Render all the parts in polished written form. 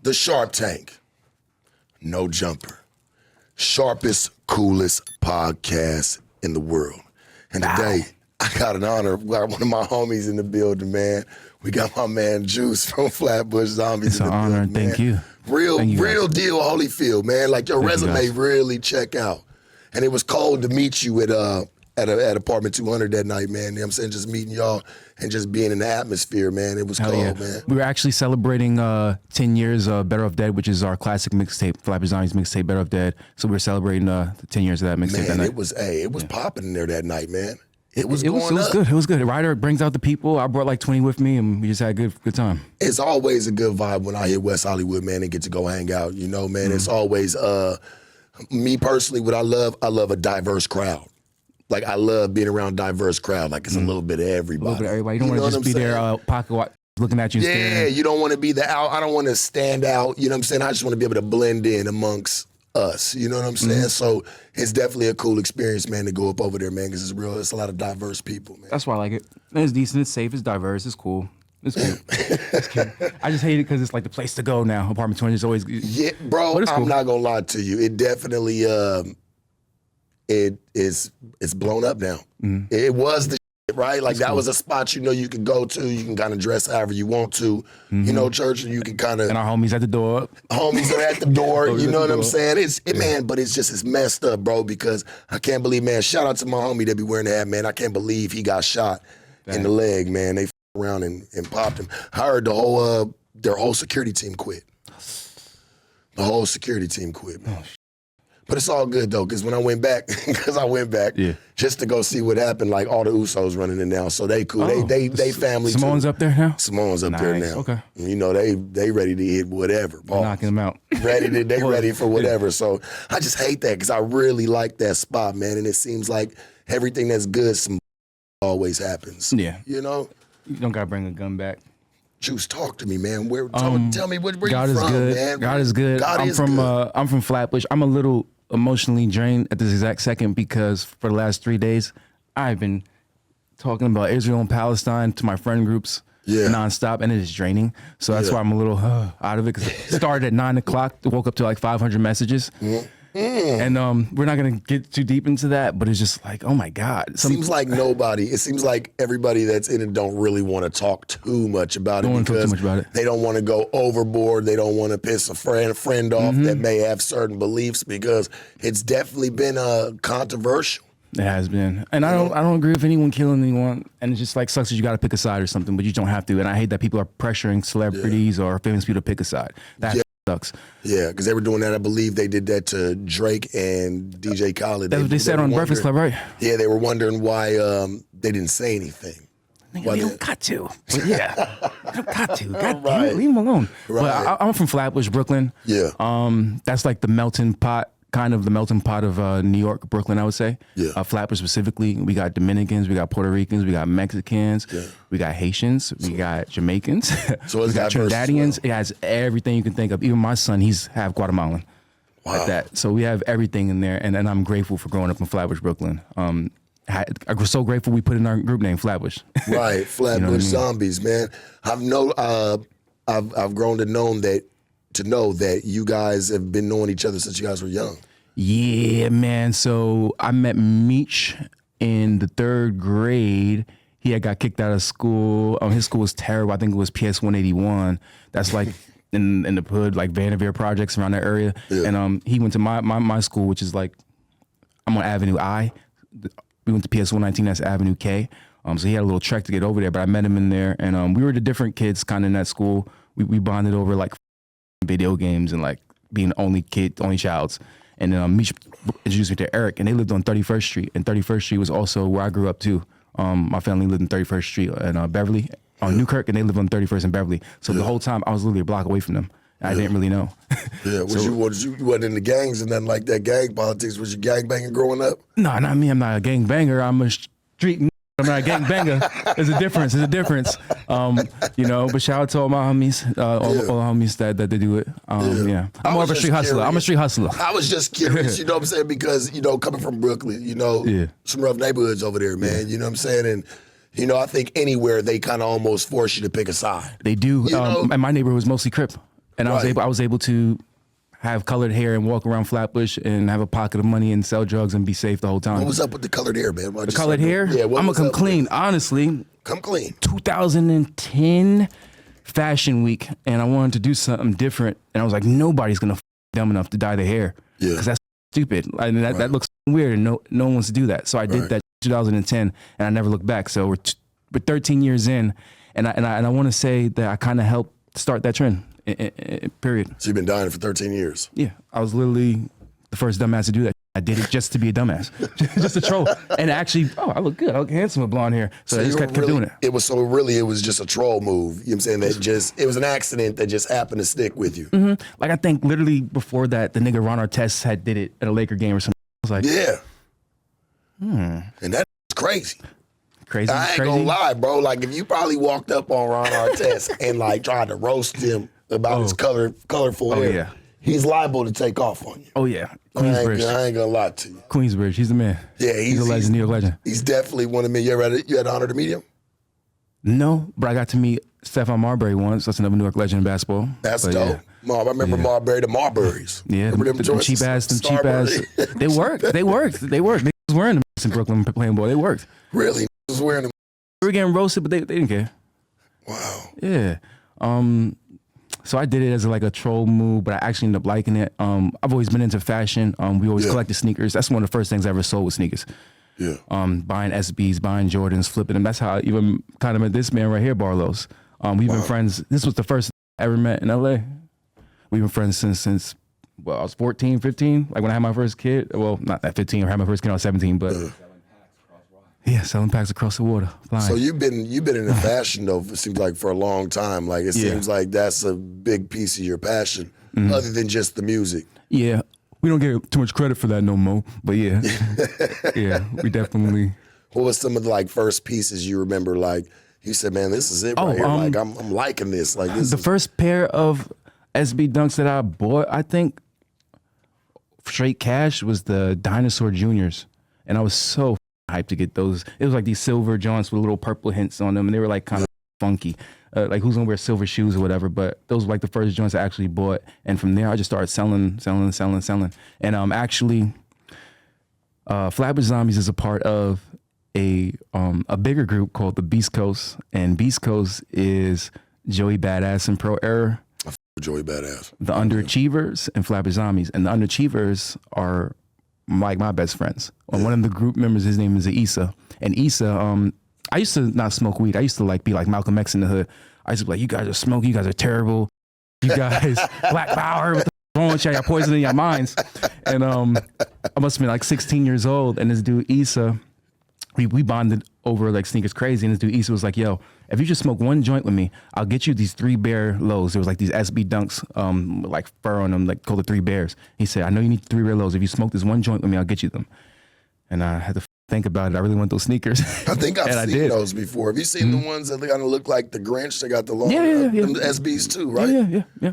The Sharp Tank. No jumper. Sharpest, coolest podcast in the world. And today, I got an honor. We got one of my homies in the building, man. We got my man Juice from Flatbush Zombies in the building, man. It's an honor. Thank you. Real deal Holyfield, man. Like your resume you really check out. And it was cold to meet you at apartment 200 that night, man. You know what I'm saying? Just meeting y'all and just being in the atmosphere, man. It was cold, man. We were actually celebrating 10 years of Better Off Dead, which is our classic mixtape, Flatbush Zombies mixtape, Better Off Dead. So we were celebrating the 10 years of that mixtape that night. It was popping in there that night, man. It was good. It was good. Ryder brings out the people. I brought like 20 with me, and we just had a good time. It's always a good vibe when I hit West Hollywood, man, and get to go hang out. You know, man, It's always, me personally, what I love a diverse crowd. Like, I love being around a diverse crowd. Like, it's a little bit of everybody. A little bit of everybody. You don't want to just be there pocket looking at you. Yeah, you don't want to be I don't want to stand out. You know what I'm saying? I just want to be able to blend in amongst us. You know what I'm saying? So it's definitely a cool experience, man, to go up over there, man, because it's a lot of diverse people, man. That's why I like it. It's decent, it's safe, it's diverse, it's cool. It's cute. It's cute. I just hate it because it's like the place to go now. Apartment 20 is always good. Yeah, bro, cool. I'm not going to lie to you. It definitely, it's blown up now. It was the shit, right? Like, that was a spot you could go to. You can kind of dress however you want to. You know, church, and you can kind of... And our homies at the door. Homies are at the door, you know what I'm saying? Man, but it's messed up, bro, because I can't believe, man, shout out to my homie that be wearing the hat, man. I can't believe he got shot in the leg, man. They around and popped him. I heard their whole security team quit. The whole security team quit, man. But it's all good, though, because when I went back, just to go see what happened, like, all the Usos running in now, so they cool. They family, Simone's too. up there now? Simone's up there now. Okay. You know, they ready to hit whatever. Knocking them out. They ready for whatever. So I just hate that, because I really like that spot, man, and it seems like everything that's good always happens. Yeah. You know? You don't got to bring a gun back. Juice, talk to me, man. Tell me where God you is from, good. man. God is good. I'm from Flatbush. I'm a little emotionally drained at this exact second because for the last 3 days, I've been talking about Israel and Palestine to my friend groups nonstop, and it is draining. So that's why I'm a little out of it, because it started at 9 o'clock, woke up to like 500 messages. And we're not going to get too deep into that, but it's just like, oh my God. It seems like everybody that's in it don't really want to talk too much about it, because they don't want to go overboard. They don't want to piss a friend off that may have certain beliefs, because it's definitely been controversial. It has been. And I don't agree with anyone killing anyone. And it just like sucks that you got to pick a side or something, but you don't have to. And I hate that people are pressuring celebrities or famous people to pick a side. That sucks. Yeah, because they were doing that. I believe they did that to Drake and DJ Khaled. That's what they said on Breakfast Club, right? Yeah, they were wondering why they didn't say anything. They don't got to. But yeah, they don't got to. God damn it, leave them alone. Right. But I'm from Flatbush, Brooklyn. Yeah. That's like the melting pot of New York, Brooklyn, I would say. Yeah. Flatbush specifically, we got Dominicans, we got Puerto Ricans, we got Mexicans, we got Haitians, we got Jamaicans, so we got Trinidadians. It has everything you can think of. Even my son, he's half Guatemalan. Wow. Like that. So we have everything in there, and I'm grateful for growing up in Flatbush, Brooklyn. I'm so grateful we put in our group name, Flatbush. Right, Flatbush Zombies, man. I've grown to know that you guys have been knowing each other since you guys were young. Yeah, man. So I met Meech in the 3rd grade. He had got kicked out of school. His school was terrible. I think it was PS 181. That's like in the hood, like Vanderveer projects around that area. Yeah. And he went to my school, which is like, I'm on Avenue I. We went to PS 119, that's Avenue K. So he had a little trek to get over there, but I met him in there. And we were the different kids kind of in that school. We bonded over like video games and like being only childs. And then Meech introduced me to Eric, and they lived on 31st Street. And 31st Street was also where I grew up too. My family lived in 31st Street and Beverly, on Newkirk, and they lived on 31st and Beverly. So the whole time I was literally a block away from them. I didn't really know. Yeah, you wasn't in the gangs and nothing like that, gang politics. Was you gang banging growing up? No, not me. I'm not a gang banger. I'm a street. I'm not a gang banger. There's a difference. But shout out to all my homies, all the homies that they do it. I'm more of a street hustler. I'm a street hustler. I was just curious, you know what I'm saying? Because, coming from Brooklyn, some rough neighborhoods over there, man. You know what I'm saying? And, I think anywhere they kind of almost force you to pick a side. They do. And my neighborhood was mostly Crip. And I was able to have colored hair and walk around Flatbush and have a pocket of money and sell drugs and be safe the whole time. What was up with the colored hair, man? The colored hair? Yeah, I'm gonna come clean, honestly. Come clean. 2010 Fashion Week, and I wanted to do something different, and I was like, nobody's gonna dumb enough to dye their hair, because that's stupid. I mean, that looks weird, and no one wants to do that. So I did that in 2010, and I never looked back. So we're 13 years in, and I want to say that I kind of helped start that trend. Period. So you've been dying for 13 years. Yeah, I was literally the first dumbass to do that. I did it just to be a dumbass, just a troll. And actually, I look good. I look handsome with blonde hair. So I just kept doing it. It was just a troll move. You know what I'm saying? That it was an accident that just happened to stick with you. Mm-hmm. Like I think literally before that, the nigga Ron Artest did it at a Laker game or something. I was like, And that's crazy. Crazy. I ain't gonna lie, bro. Like if you probably walked up on Ron Artest and like tried to roast him about his colorful hair, he's liable to take off on you. Oh yeah, Queensbridge. I ain't gonna lie to you. Queensbridge, he's the man. Yeah, he's a legend. He's a legend. He's definitely one of me. You had the honor to meet him? No, but I got to meet Stephon Marbury once. That's another New York legend in basketball. That's dope. Yeah. I remember Marbury, the Marburys. Yeah, remember them cheap ass. They worked. They was wearing them in Brooklyn playing ball. They worked. Really? Was wearing them. They were getting roasted, but they didn't care. Wow. Yeah. So I did it as like a troll move, but I actually ended up liking it. I've always been into fashion. We always collected sneakers. That's one of the first things I ever sold was sneakers. Yeah. Buying SBs, buying Jordans, flipping them. That's how I even kind of met this man right here, Barlow's. We've been friends. This was the first I ever met in LA. We've been friends since I was 14, 15. Like when I had my first kid. Well, not at 15. I had my first kid when I was 17, but selling packs across the water. Flying. So you've been in fashion though. It seems like for a long time. Like it seems like that's a big piece of your passion, other than just the music. Yeah, we don't get too much credit for that no more. But yeah, we definitely. What was some of the like first pieces you remember? Like you said, man, this is it right here. Like I'm liking this. Like this. First pair of SB Dunks that I bought, I think, straight cash was the Dinosaur Juniors, and I was so hyped to get those. It was like these silver joints with little purple hints on them, and they were like kind of funky. Like who's gonna wear silver shoes or whatever? But those were like the first joints I actually bought, and from there I just started selling. And actually, Flatbush Zombies is a part of a bigger group called the Beast Coast, and Beast Coast is Joey Badass and Pro Error. Joey Badass. The Underachievers and Flatbush Zombies, and the Underachievers are like my best friends. One of the group members, his name is Issa. And Issa, I used to not smoke weed. I used to like be like Malcolm X in the hood. I used to be like, you guys are smoking, you guys are terrible. You guys, Black Power, what the wrong with you? Y'all poisoning your minds. And I must have been like 16 years old. And this dude, Issa, we bonded over like Sneakers Crazy. And this dude, Issa, was like, yo, if you just smoke one joint with me, I'll get you these 3 Bear lows. There was like these SB Dunks, with like fur on them, like called the 3 Bears. He said, I know you need 3 Bear lows. If you smoke this one joint with me, I'll get you them. And I had to think about it. I really want those sneakers. I think I've seen those before. Have you seen the ones that kind of look like the Grinch? They got the long them SBs too, right? Yeah.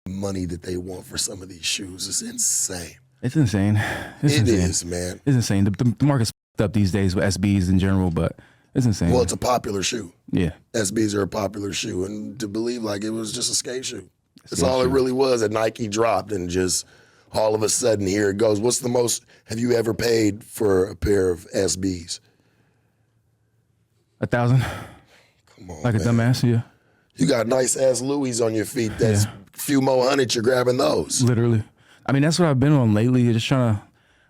Money that they want for some of these shoes is insane. It's insane. It is, man. It's insane. The market's up these days with SBs in general, but it's insane. Well, it's a popular shoe. Yeah. SBs are a popular shoe. And to believe like it was just a skate shoe. That's all it really was that Nike dropped, and just all of a sudden here it goes. What's the most have you ever paid for a pair of SBs? 1,000. Come on, like man. A dumbass, yeah. You got nice ass Louis on your feet. That's few more hundred. You're grabbing those. Literally. I mean, that's what I've been on lately. Just trying to,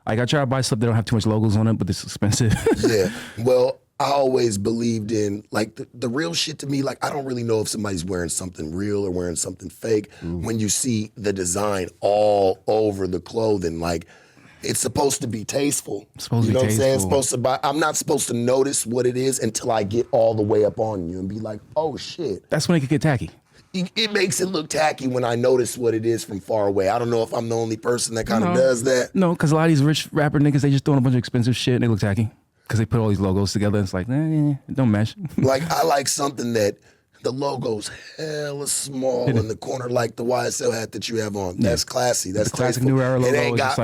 like, I try to buy stuff that don't have too much logos on it, but it's expensive. Yeah. Well, I always believed in, like, the real shit to me, like, I don't really know if somebody's wearing something real or wearing something fake when you see the design all over the clothing. Like, it's supposed to be tasteful. Supposed you know to be what I'm tasteful. saying? I'm not supposed to notice what it is until I get all the way up on you and be like, oh, shit. That's when it could get tacky. It makes it look tacky when I notice what it is from far away. I don't know if I'm the only person that kind of does that. No, because a lot of these rich rapper niggas, they just throwing a bunch of expensive shit and they look tacky. Because they put all these logos together. It's like, it don't mesh. Like, I like something that the logo's hella small in the corner, like the YSL hat that you have on. That's classy. That's the classic tasteful. New Era logo.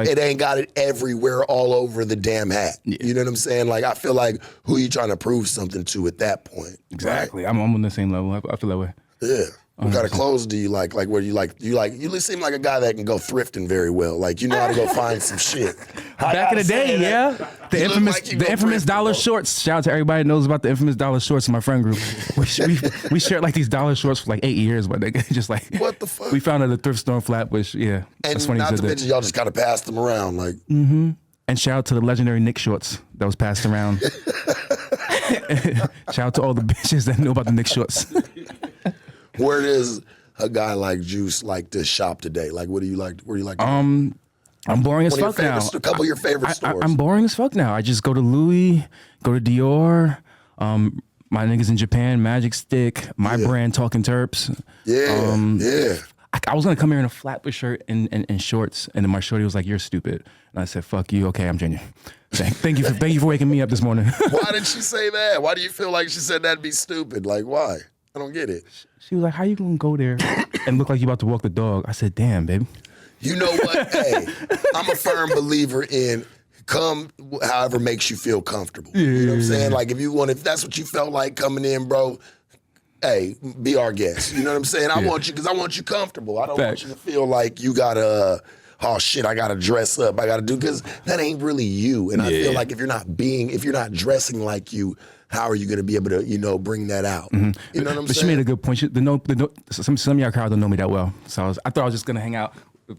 It ain't got it everywhere all over the damn hat. Yeah. You know what I'm saying? Like, I feel like who you trying to prove something to at that point? Exactly. Right? I'm on the same level. I feel that way. Yeah. What kind of clothes do you like? Like, where you seem like a guy that can go thrifting very well. Like, you know how to go find some shit. Back in the day, yeah. The infamous dollar shorts. Shout out to everybody that knows about the infamous dollar shorts in my friend group. We shared like these dollar shorts for like 8 years, but just like what the fuck? We found at a thrift store in Flatbush. Yeah, and that's funny. Not to mention, y'all just kind of passed them around, like. Mm-hmm. And shout out to the legendary Nick shorts that was passed around. Shout out to all the bitches that know about the Nick shorts. Where does a guy like Juice like to shop today? Like, what do you like? Where do you like? I'm boring as fuck now. A couple of your favorite stores. I'm boring as fuck now. I just go to Louis, go to Dior. My niggas in Japan, Magic Stick. My brand, Talking Terps. Yeah. I was gonna come here in a Flatbush shirt and shorts, and then my shorty was like, "You're stupid," and I said, "Fuck you." Okay, I'm genuine. Thank you for waking me up this morning. Why did she say that? Why do you feel like she said that'd be stupid? Like, why? I don't get it. She was like, "How you gonna go there and look like you about to walk the dog?" I said, "Damn, baby." You know what? Hey, I'm a firm believer in come however makes you feel comfortable. Yeah. You know what I'm saying? Like, if that's what you felt like coming in, bro. Hey, be our guest. You know what I'm saying? I want you because I want you comfortable. I don't want you to feel like you gotta, oh shit, I gotta dress up. I gotta do, because that ain't really you. And I feel like if you're not dressing like you, how are you gonna be able to, bring that out? Mm-hmm. You know what I'm saying? But she made a good point. Some of y'all crowd don't know me that well, so I thought I was just gonna hang out. So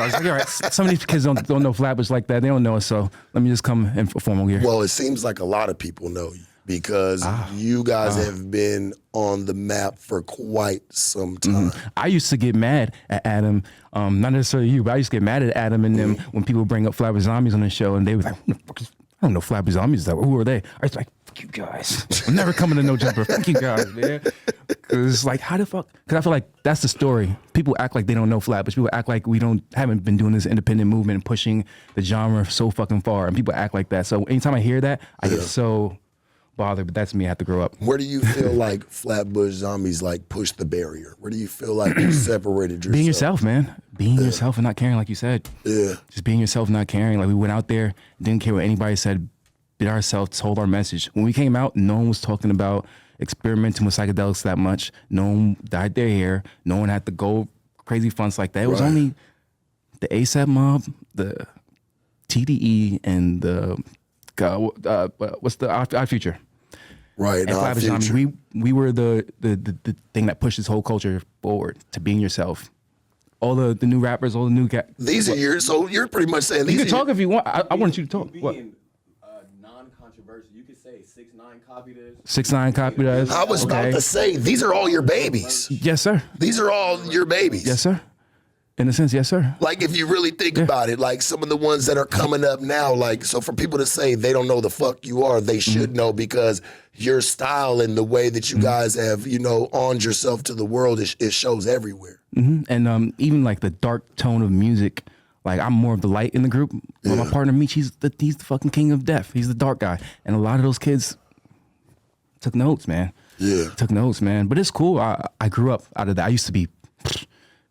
I was like, all right, some of these kids don't know Flatbush like that. They don't know us, so let me just come in formal gear. Well, it seems like a lot of people know you. Because you guys have been on the map for quite some time. Mm-hmm. I used to get mad at Adam, not necessarily you, but I used to get mad at Adam and them when people bring up Flatbush Zombies on the show, and they was like, "I don't know Flatbush Zombies. Who are they?" I was like, "Fuck you guys. I'm never coming to No Jumper. Fuck you guys, man." Because it's like, how the fuck? Because I feel like that's the story. People act like they don't know Flatbush. People act like we haven't been doing this independent movement and pushing the genre so fucking far, and people act like that. So anytime I hear that, I get so bothered, but that's me. I have to grow up. Where do you feel like Flatbush Zombies like push the barrier? Where do you feel like you separated yourself? Being yourself, man. Being yourself and not caring, like you said. Yeah. Just being yourself and not caring. Like, we went out there, didn't care what anybody said, did ourselves, told our message. When we came out, no one was talking about experimenting with psychedelics that much. No one dyed their hair. No one had to go crazy funds like that. It was only the ASAP Mob, the TDE, and the what's the Odd Future? Right. And Flatbush Zombies, we were the thing that pushed this whole culture forward to being yourself. All the new rappers, all the new guys. These are yours, so you're pretty much saying these. You can talk if you want. I want you to talk. What? Non-controversial. You could say 6ix9ine copied us. 6ix9ine copied us. I was about to say, these are all your babies. Yes, sir. These are all your babies. Yes, sir. In a sense, yes, sir. Like, if you really think about it, like some of the ones that are coming up now, like, so for people to say they don't know the fuck you are, they should know, because your style and the way that you guys have, armed yourself to the world, it shows everywhere. Mm-hmm. And even like the dark tone of music, like, I'm more of the light in the group. But my partner Meech, he's the fucking king of death. He's the dark guy. And a lot of those kids took notes, man. Yeah. Took notes, man. But it's cool. I grew up out of that. I used to be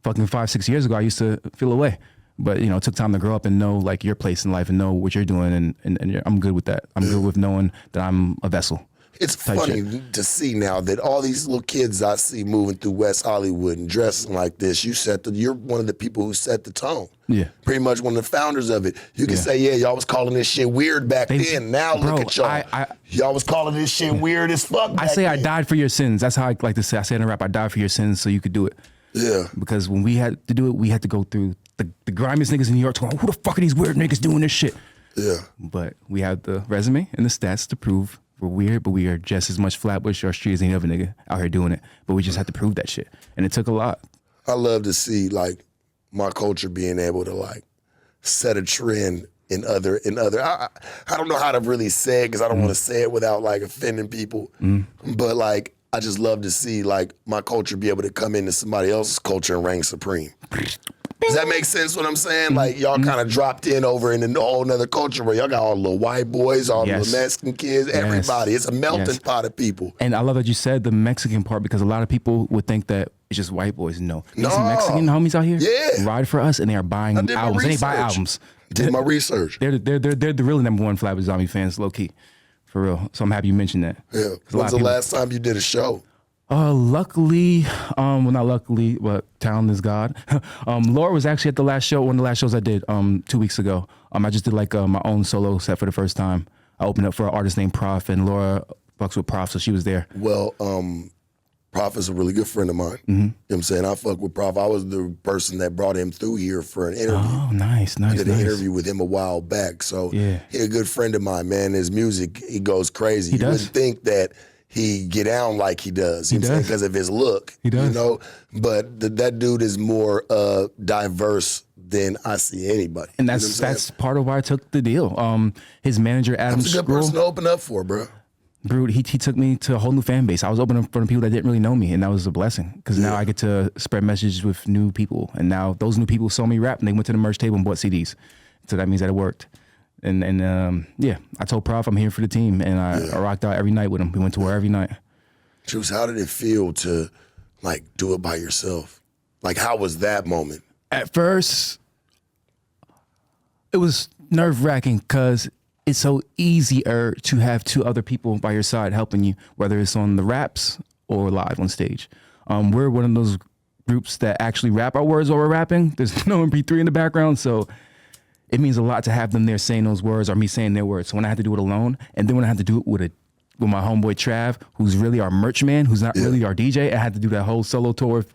fucking 5-6 years ago, I used to feel away, but it took time to grow up and know like your place in life and know what you're doing, and I'm good with that. I'm good with knowing that I'm a vessel. It's funny to see now that all these little kids I see moving through West Hollywood and dressing like this. You're one of the people who set the tone. Yeah, pretty much one of the founders of it. You can say, y'all was calling this shit weird back then. Now look at y'all. Y'all was calling this shit weird as fuck. I say I died for your sins. That's how I like to say. I say in a rap, I died for your sins so you could do it. Yeah. Because when we had to do it, we had to go through the grimiest niggas in New York going, who the fuck are these weird niggas doing this shit? Yeah. But we have the resume and the stats to prove we're weird, but we are just as much Flatbush or street as any other nigga out here doing it. But we just have to prove that shit. And it took a lot. I love to see like my culture being able to like set a trend in other I don't know how to really say it because I don't want to say it without like offending people. But like I just love to see like my culture be able to come into somebody else's culture and reign supreme. Does that make sense what I'm saying? Like y'all kind of dropped in over in a whole nother culture where y'all got all the little white boys, all the little Mexican kids, everybody. It's a melting pot of people. And I love that you said the Mexican part because a lot of people would think that it's just white boys. No. There's some Mexican homies out here ride for us and they are buying albums. And they buy albums. Did my research. They're the really number one Flatbush Zombie fans, low key. For real. So I'm happy you mentioned that. Yeah. When's the last time you did a show? Luckily, well, not luckily, but talent is God. Laura was actually at the last show, one of the last shows I did 2 weeks ago. I just did like my own solo set for the first time. I opened up for an artist named Prof, and Laura fucks with Prof, so she was there. Well, Prof is a really good friend of mine. You know what I'm saying? I fuck with Prof. I was the person that brought him through here for an interview. Oh, nice. I did an interview with him a while back. So Yeah. he's a good friend of mine, man. His music, he goes crazy. He You does. wouldn't think that he get down like he does. You know what I'm saying? does. Because of his look. He does. You know? But that dude is more diverse than I see anybody. And You know what I'm that's saying? part of why I took the deal. His manager, Adam He's a good person to Scroll, open up for, bro. Brood, he took me to a whole new fan base. I was opening up for the people that didn't really know me, and that was a blessing because now I get to spread messages with new people. And now those new people saw me rap, and they went to the merch table and bought CDs. So that means that it worked. And yeah, I told Prof I'm here for the team, and I rocked out every night with him. We went to war every night. Juice, how did it feel to like do it by yourself? Like, how was that moment? At first, it was nerve-wracking because it's so easier to have two other people by your side helping you, whether it's on the raps or live on stage. We're one of those groups that actually rap our words while we're rapping. There's no MP3 in the background, so it means a lot to have them there saying those words or me saying their words. So when I had to do it alone, and then when I had to do it with my homeboy Trav, who's really our merch man, who's not really our DJ, I had to do that whole solo tour with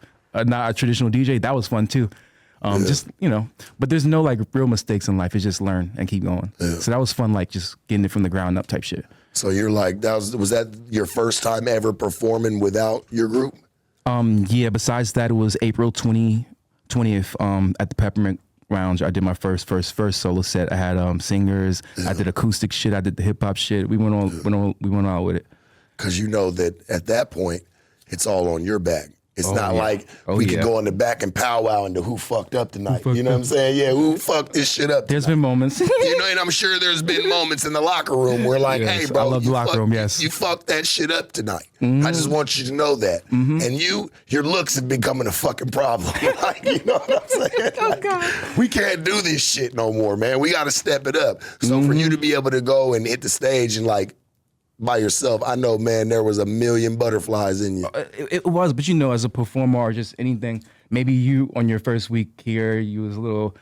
not a traditional DJ. That was fun too. Just, but there's no like real mistakes in life. It's just learn and keep going. So that was fun, like just getting it from the ground up type shit. So you're like, was that your first time ever performing without your group? Yeah, besides that, it was April 20th at the Peppermint Lounge. I did my first solo set. I had singers. I did acoustic shit. I did the hip hop shit. We went on with it. Because you know that at that point, it's all on your back. It's not like we could go in the back and powwow into who fucked up tonight. You know what I'm saying? Yeah, who fucked this shit up tonight? There's been moments. And I'm sure there's been moments in the locker room where like, Yes, hey, bro, I love the locker room, yes. You fucked that shit up tonight. I just want you to know that. And your looks have been becoming a fucking problem. Like, you know what I'm saying? Like, we can't do this shit no more, man. We got to step it up. So for you to be able to go and hit the stage and like, by yourself, I know, man, there was a million butterflies in you. It was, but as a performer or just anything, maybe you on your first week here, you was a little,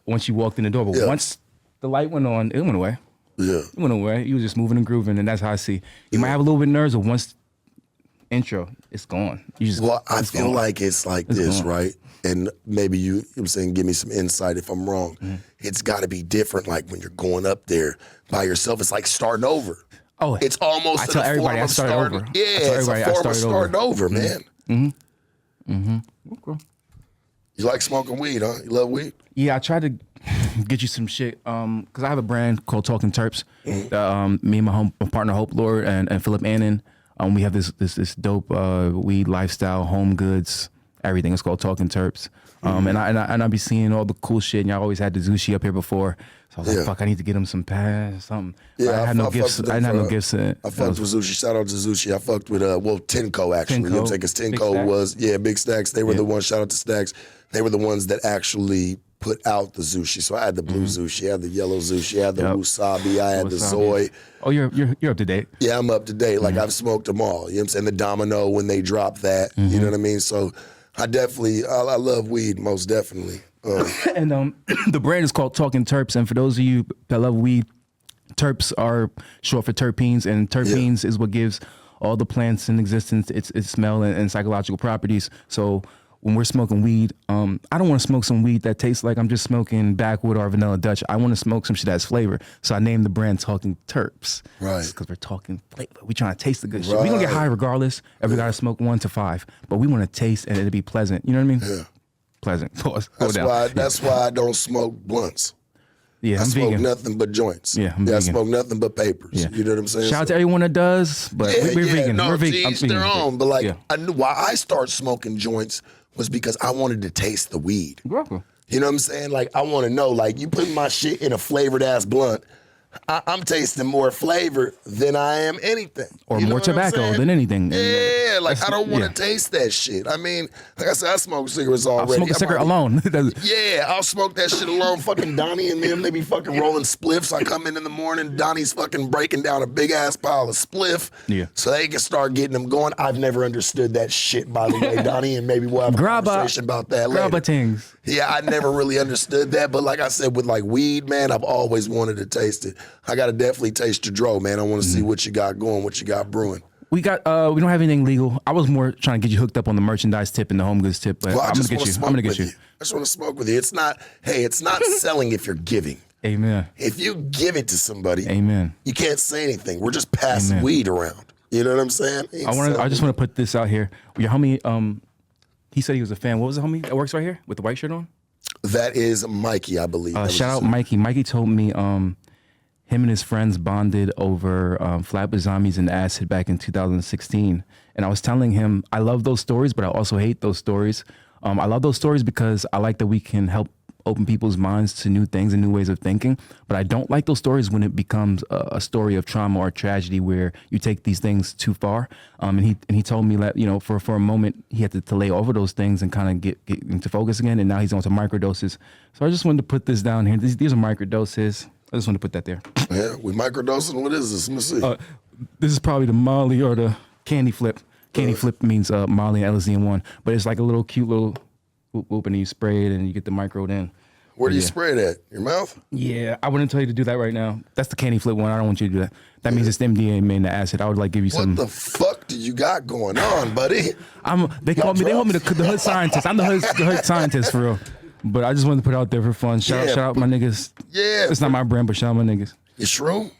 once you walked in the door, but once the light went on, it went away. Yeah. It went away. You was just moving and grooving, and that's how I see. You might have a little bit of nerves, but once intro, it's gone. I feel like it's like this, right? And maybe I'm saying, give me some insight if I'm wrong. It's got to be different, like when you're going up there by yourself. It's like starting over. Oh, it's almost I tell everybody I started over. Yeah, it's a form of starting over, man. Okay. You like smoking weed, huh? You love weed? Yeah, I tried to get you some shit because I have a brand called Talking Terps. Me and my partner Hope Lord and Philip Annan, we have this dope weed lifestyle, home goods, everything. It's called Talking Terps. And I be seeing all the cool shit, and y'all always had the Zushi up here before. So I was like, fuck, I need to get him some pads, something. Yeah, I had no gifts. I didn't have no gifts. I fucked with Zushi. Shout out to Zushi. I fucked with Tenco actually. You know what I'm saying? Because Tenco was Big Stacks. They were the ones. Shout out to Stacks. They were the ones that actually put out the Zushi. So I had the blue Zushi, I had the yellow Zushi, I had the wasabi, I had the Zoe. Oh, you're up to date. Yeah, I'm up to date. Like I've smoked them all. You know what I'm saying? The Domino when they dropped that. You know what I mean? So I definitely I love weed most definitely. And the brand is called Talking Terps. And for those of you that love weed, terps are short for terpenes, and terpenes is what gives all the plants in existence its smell and psychological properties. So when we're smoking weed, I don't want to smoke some weed that tastes like I'm just smoking backwood or vanilla Dutch. I want to smoke some shit that has flavor. So I named the brand Talking Terps. Right. Because we're talking flavor. We trying to taste the good shit. We gonna get high regardless if we gotta smoke 1 to 5. But we want to taste and it'll be pleasant. You know what I mean? Yeah. Pleasant. Pause. That's why I don't smoke blunts. Yeah, I I'm smoke vegan. nothing but joints. Yeah, I'm I vegan. smoke nothing but papers. Yeah. You know what I'm saying? Shout out to everyone that does, but we're vegan. No, We're to vegan. each their own. But like, I knew why I started smoking joints was because I wanted to taste the weed. Exactly. You know what I'm saying? Like, I want to know, like, you put my shit in a flavored ass blunt, I'm tasting more flavor than I am anything. Or You know more what I'm tobacco saying? than anything. Yeah, like I don't want to yeah. taste that shit. I mean, like I said, I smoke cigarettes already. I'll smoke a cigarette alone. Yeah, I'll smoke that shit alone. Fucking Donnie and them, they be fucking rolling spliffs. I come in the morning, Donnie's fucking breaking down a big ass pile of spliff. Yeah. So they can start getting them going. I've never understood that shit, by the way, Donnie, and maybe we'll have a conversation about that later. Grabba things. Yeah, I never really understood that, but like I said, with like weed, man, I've always wanted to taste it. I gotta definitely taste your dro, man. I want to see what you got going, what you got brewing. We got we don't have anything legal. I was more trying to get you hooked up on the merchandise tip and the home goods tip, but Well, I'm gonna get you. I just want to smoke with you. It's not, hey, it's not selling if you're giving. Amen. If you give it to somebody, Amen. you can't say anything. We're just passing weed around. You know what I'm saying? I just want to put this out here. Your homie, he said he was a fan. What was the homie that works right here with the white shirt on? That is Mikey, I believe. Shout out Mikey. Mikey told me him and his friends bonded over Flatbush Zombies and acid back in 2016. And I was telling him, I love those stories, but I also hate those stories. I love those stories because I like that we can help open people's minds to new things and new ways of thinking. But I don't like those stories when it becomes a story of trauma or tragedy where you take these things too far. And he told me that, you know, for a moment he had to lay over those things and kind of get into focus again. And now he's on to microdoses. So I just wanted to put this down here. These are microdoses. I just wanted to put that there. Yeah, we microdosing. What is this? Let me see. This is probably the Molly or the candy flip. Candy flip means Molly and LSD in one. But it's like a little cute little whoop, and you spray it and you get the micro in. Where do you spray it at? Your mouth? Yeah, I wouldn't tell you to do that right now. That's the candy flip one. I don't want you to do that. That means it's the MDA made in the acid. I would like give you some. What the fuck do you got going on, buddy? They call me the hood scientist. I'm the hood scientist for real. But I just wanted to put it out there for fun. Shout out my niggas. Yeah. It's not my brand, but shout out my niggas. You shroom?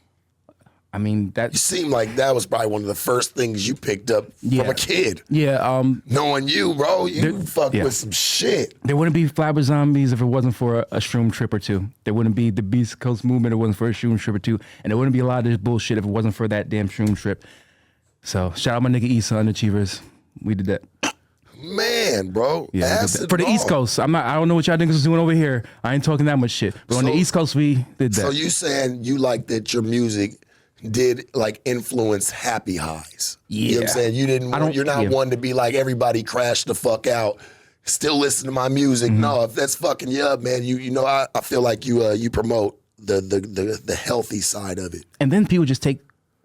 I mean, that. You seem like that was probably one of the first things you picked up from a kid. Yeah. Knowing you, bro, you fuck with some shit. There wouldn't be Flatbush Zombies if it wasn't for a shroom trip or two. There wouldn't be the Beast Coast movement if it wasn't for a shroom trip or two. And there wouldn't be a lot of this bullshit if it wasn't for that damn shroom trip. So shout out my nigga Issa, Underachievers. We did that. Man, bro. Yeah, for the East Coast. I don't know what y'all niggas was doing over here. I ain't talking that much shit. But on the East Coast, we did that. So you saying you like that your music did like influence happy highs? Yeah. You know what I'm saying? You're not one to be like everybody crash the fuck out. Still listen to my music. Mm-hmm. No, if that's fucking you up, man, you know, I feel like you promote the healthy side of it. And then people just take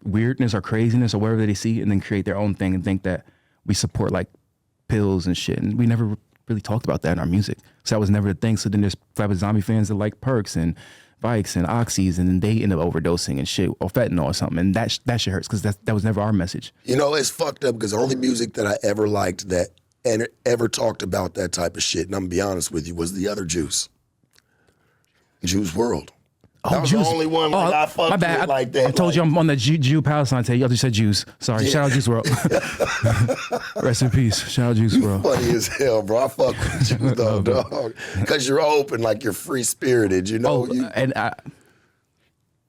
weirdness or craziness or whatever they see and then create their own thing and think that we support like pills and shit. And we never really talked about that in our music. So that was never the thing. So then there's Flatbush Zombie fans that like perks and Vikes and Oxys, and then they end up overdosing and shit, or fentanyl or something. And that shit hurts because that was never our message. You know, it's fucked up because the only music that I ever liked that and ever talked about that type of shit, and I'm gonna be honest with you, was the other Juice. Juice WRLD. That was Juice. The only one I fucked my bad. with like that. I told you I'm on the Jew Palestine today. You just said Juice. Sorry. Yeah. Shout out Juice WRLD. Rest in peace. Shout out Juice WRLD. Funny as hell, bro. I fuck with you though, dog. Because you're open, like you're free spirited, you know. And I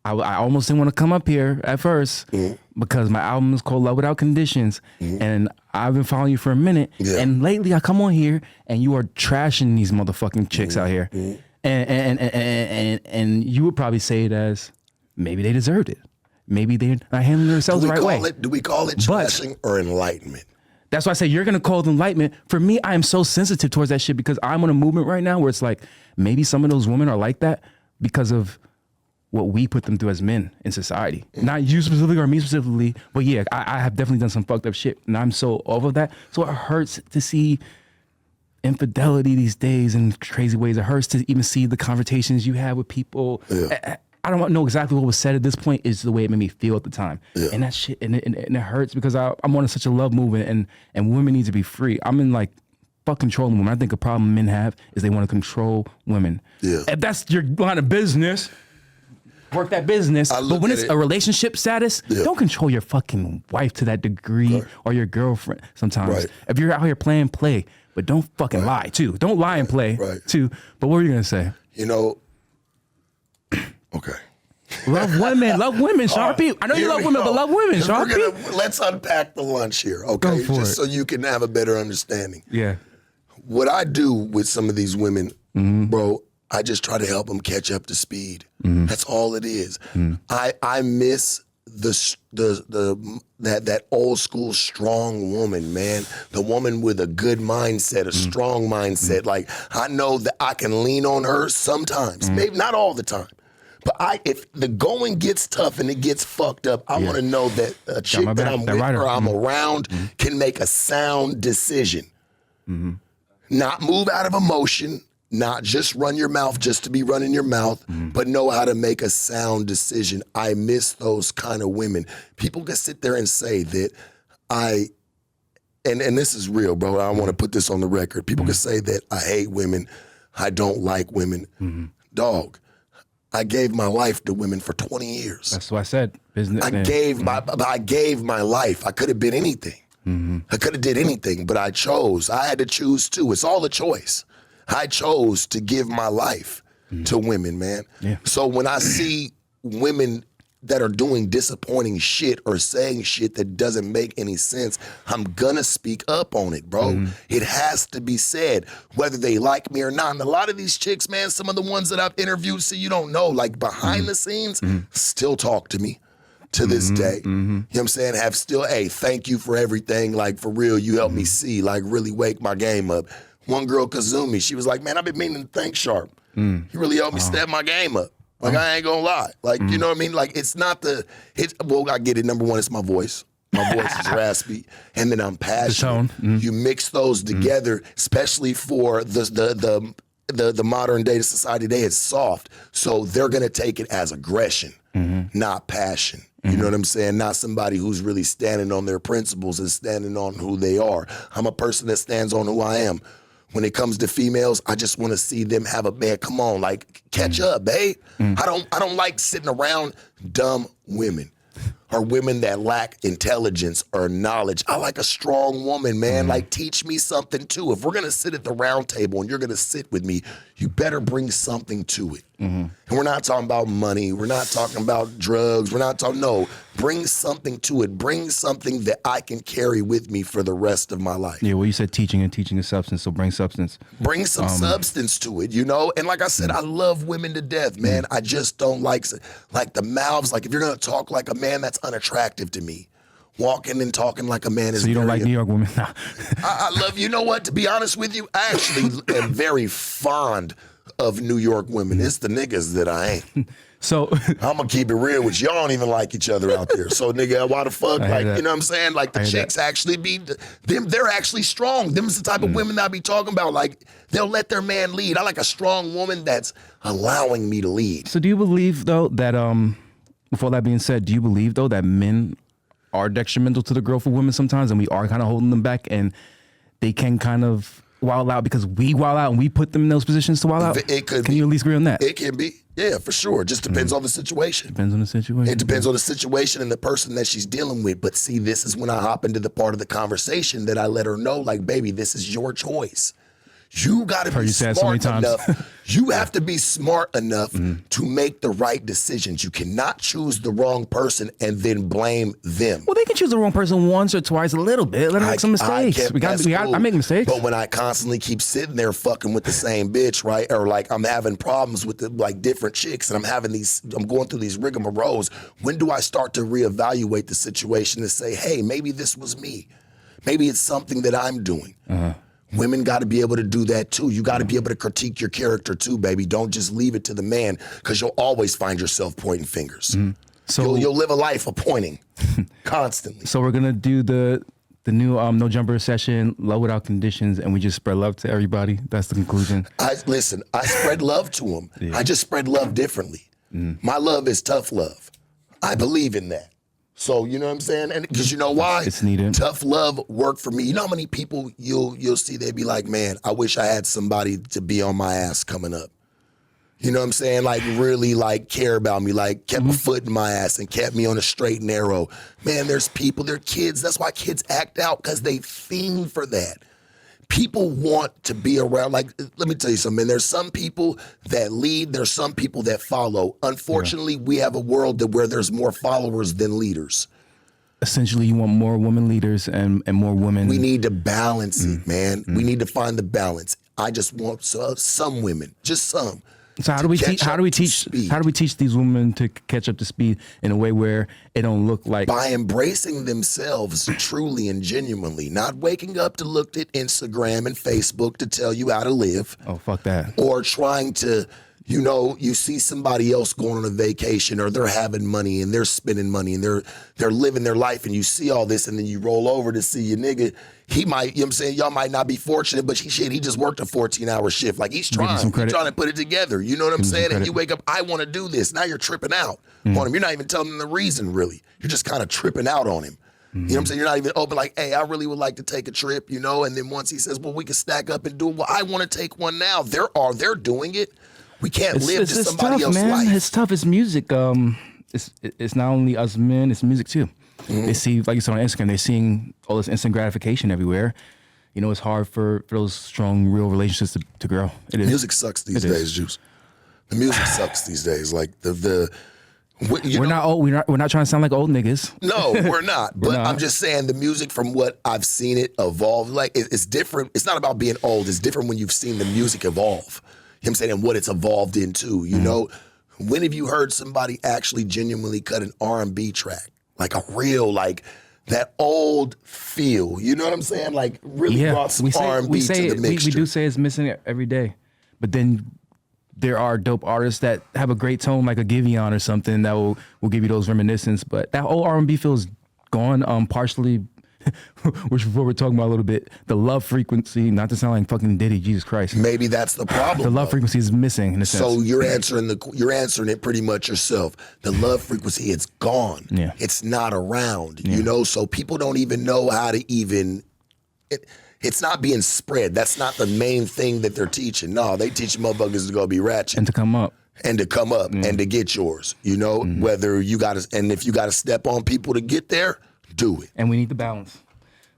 almost didn't want to come up here at first because my album is called Love Without Conditions, and I've been following you for a minute. Yeah. And lately, I come on here and you are trashing these motherfucking chicks out here. And you would probably say it as maybe they deserved it. Maybe they're not handling themselves the right way. Do we call it trashing or enlightenment? That's why I say you're going to call it enlightenment. For me, I am so sensitive towards that shit because I'm on a movement right now where it's like maybe some of those women are like that because of what we put them through as men in society. Not you specifically or me specifically, but yeah, I have definitely done some fucked up shit and I'm so over that. So it hurts to see infidelity these days in crazy ways. It hurts to even see the conversations you have with people. Yeah. I don't know exactly what was said at this point. It's the way it made me feel at the time. Yeah. And that shit, and it hurts because I'm on such a love movement and women need to be free. I'm in like fuck controlling women. I think a problem men have is they want to control women. Yeah. If that's your line of business, work that business. But when it's a relationship status, don't control your fucking wife to that degree or your girlfriend sometimes. Right. If you're out here playing, play. But don't fucking lie, too. Don't lie and play, too. But what were you going to say? You know, okay. Love women, Sharpie. I know you love women, but love women, Sharpie. Let's unpack the lunch here, okay? Just so you can have a better understanding. Yeah. What I do with some of these women, bro, I just try to help them catch up to speed. That's all it is. I miss that old school strong woman, man. The woman with a good mindset, a strong mindset. Like, I know that I can lean on her sometimes, maybe not all the time. But if the going gets tough and it gets fucked up, I want to know that a chick that I'm with or I'm around can make a sound decision. Not move out of emotion, not just run your mouth just to be running your mouth, but know how to make a sound decision. I miss those kind of women. People can sit there and say that and this is real, bro. I want to put this on the record. People can say that I hate women, I don't like women. Dog, I gave my life to women for 20 years. That's what I said. Business. I gave my life. I could have been anything. I could have did anything, but I chose. I had to choose too. It's all a choice. I chose to give my life to women, man. Yeah. So when I see women that are doing disappointing shit or saying shit that doesn't make any sense, I'm gonna speak up on it, bro. It has to be said, whether they like me or not. And a lot of these chicks, man, some of the ones that I've interviewed, so you don't know, like behind the scenes, still talk to me to this day. You know what I'm saying? Have still, hey, thank you for everything. Like, for real, you helped me see, like, really wake my game up. One girl, Kazumi, she was like, man, I've been meaning to thank Sharp. He really helped me step my game up. Like, I ain't gonna lie. Like, you know what I mean? Like, it's not well, I get it. Number one, it's my voice. My voice is raspy. And then I'm passionate. You mix those together, especially for the modern day society today, it's soft. So they're gonna take it as aggression, not passion. You know what I'm saying? Not somebody who's really standing on their principles and standing on who they are. I'm a person that stands on who I am. When it comes to females, I just want to see them have a man. Come on, like, catch up, babe. I don't like sitting around dumb women or women that lack intelligence or knowledge. I like a strong woman, man. Like, teach me something too. If we're gonna sit at the round table and you're gonna sit with me, you better bring something to it. And we're not talking about money. We're not talking about drugs. We're not talking, no. Bring something to it. Bring something that I can carry with me for the rest of my life. Yeah, well, you said teaching and teaching is substance, so bring substance. Bring some substance to it, you know? And like I said, I love women to death, man. I just don't like the mouths. Like, if you're going to talk like a man, that's unattractive to me. Walking and talking like a man is. So you don't like New York women? I love, you know what? To be honest with you, I actually am very fond of New York women. It's the niggas that I ain't. So I'm gonna keep it real with you. Y'all don't even like each other out there. So nigga, why the fuck? Like, you know what I'm saying? Like, the chicks actually be them. They're actually strong. Them's the type of women that I be talking about. Like, they'll let their man lead. I like a strong woman that's allowing me to lead. So do you believe though that before that being said, do you believe though that men are detrimental to the growth of women sometimes, and we are kind of holding them back, and they can kind of wild out because we wild out and we put them in those positions to wild out? It could Can be. you at least agree on that? It can be. Yeah, for sure. It just depends on the situation. Depends on the situation. It depends on the situation and the person that she's dealing with. But see, this is when I hop into the part of the conversation that I let her know, like, baby, this is your choice. You got to be smart enough. You have to be smart enough to make the right decisions. You cannot choose the wrong person and then blame them. Well, they can choose the wrong person once or twice, a little bit. Let them make some mistakes. I make mistakes. But when I constantly keep sitting there fucking with the same bitch, right? Or like I'm having problems with like different chicks, and I'm going through these rigmaroles. When do I start to reevaluate the situation and say, hey, maybe this was me. Maybe it's something that I'm doing. Women got to be able to do that too. You got to be able to critique your character too, baby. Don't just leave it to the man, because you'll always find yourself pointing fingers. So you'll live a life of pointing constantly. So we're gonna do the new No Jumper session, love without conditions, and we just spread love to everybody. That's the conclusion. I spread love to them. I just spread love differently. My love is tough love. I believe in that. So, you know what I'm saying? And because you know why? It's needed. Tough love worked for me. You know how many people you'll see, they'd be like, man, I wish I had somebody to be on my ass coming up. You know what I'm saying? Like, really, like, care about me, like, kept a foot in my ass and kept me on a straight and narrow. Man, there's people, they're kids. That's why kids act out, because they fiend for that. People want to be around. Like, let me tell you something, man. There's some people that lead. There's some people that follow. Unfortunately, we have a world where there's more followers than leaders. Essentially, you want more women leaders and more women. We need to balance it, man. We need to find the balance. I just want some women, just some, So how do we teach? How do we teach these women to catch up to speed in a way where it don't look like by embracing themselves truly and genuinely, not waking up to look at Instagram and Facebook to tell you how to live. Oh, fuck that. Or trying to, you see somebody else going on a vacation or they're having money and they're spending money and they're living their life and you see all this and then you roll over to see your nigga. He might, you know what I'm saying? Y'all might not be fortunate, but he just worked a 14-hour shift. Like he's trying to put it together. You know what I'm saying? And you wake up, I want to do this. Now you're tripping out on him. You're not even telling him the reason really. You're just kind of tripping out on him. You know what I'm saying? You're not even open like, hey, I really would like to take a trip, And then once he says, well, we can stack up and do it. Well, I want to take one now. They're doing it. We can't live to somebody else's life. It's tough. It's music. It's not only us men, it's music too. They see, like you saw on Instagram, they're seeing all this instant gratification everywhere. It's hard for those strong, real relationships to grow. It is. Music sucks these days, Juice. The music sucks these days. Like we're not old. We're not trying to sound like old niggas. No, we're not. But I'm just saying the music from what I've seen it evolve. Like it's different. It's not about being old. It's different when you've seen the music evolve. You know what I'm saying? And what it's evolved into. When have you heard somebody actually genuinely cut an R&B track? Like a real, like that old feel. You know what I'm saying? Like really brought some R&B to the mixture. We do say it's missing every day. But then there are dope artists that have a great tone, like a Giveon or something that will give you those reminiscence. But that old R&B feels gone, partially, which is what we're talking about a little bit. The love frequency, not to sound like fucking Diddy, Jesus Christ. Maybe that's the problem. The love frequency is missing in a sense. So you're answering it pretty much yourself. The love frequency, it's gone. Yeah. It's not around. So people don't even know how to even. It's not being spread. That's not the main thing that they're teaching. No, they teach motherfuckers to go be ratchet. And to come up. And to get yours. Whether you got to, and if you got to step on people to get there, do it. And we need the balance.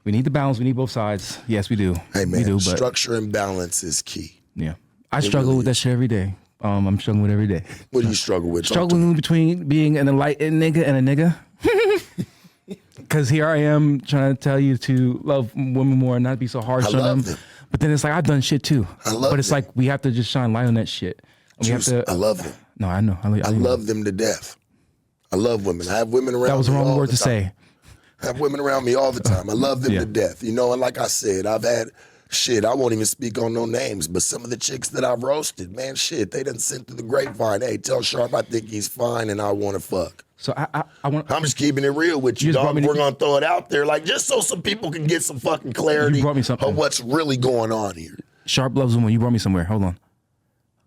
We need both sides. Yes, we do. Hey, man, we do, structure and balance is key. Yeah. I struggle with that shit every day. I'm struggling with it every day. What do you struggle with? Struggling between being an enlightened nigga and a nigga. Because here I am trying to tell you to love women more and not be so harsh on them. But then it's like, I've done shit too. But it's like, we have to just shine light on that shit. And we have to. I love them. No, I know. I love them to death. I love women. I have women around me. That was the wrong word to say. I have women around me all the time. I love them to death. And like I said, I've had shit. I won't even speak on no names, but some of the chicks that I've roasted, man, shit, they done sent through the grapevine. Hey, tell Sharp I think he's fine and I want to fuck. So I'm just keeping it real with you, dog. We're gonna throw it out there, like just so some people can get some fucking clarity of what's really going on here. Sharp loves women. You brought me somewhere. Hold on.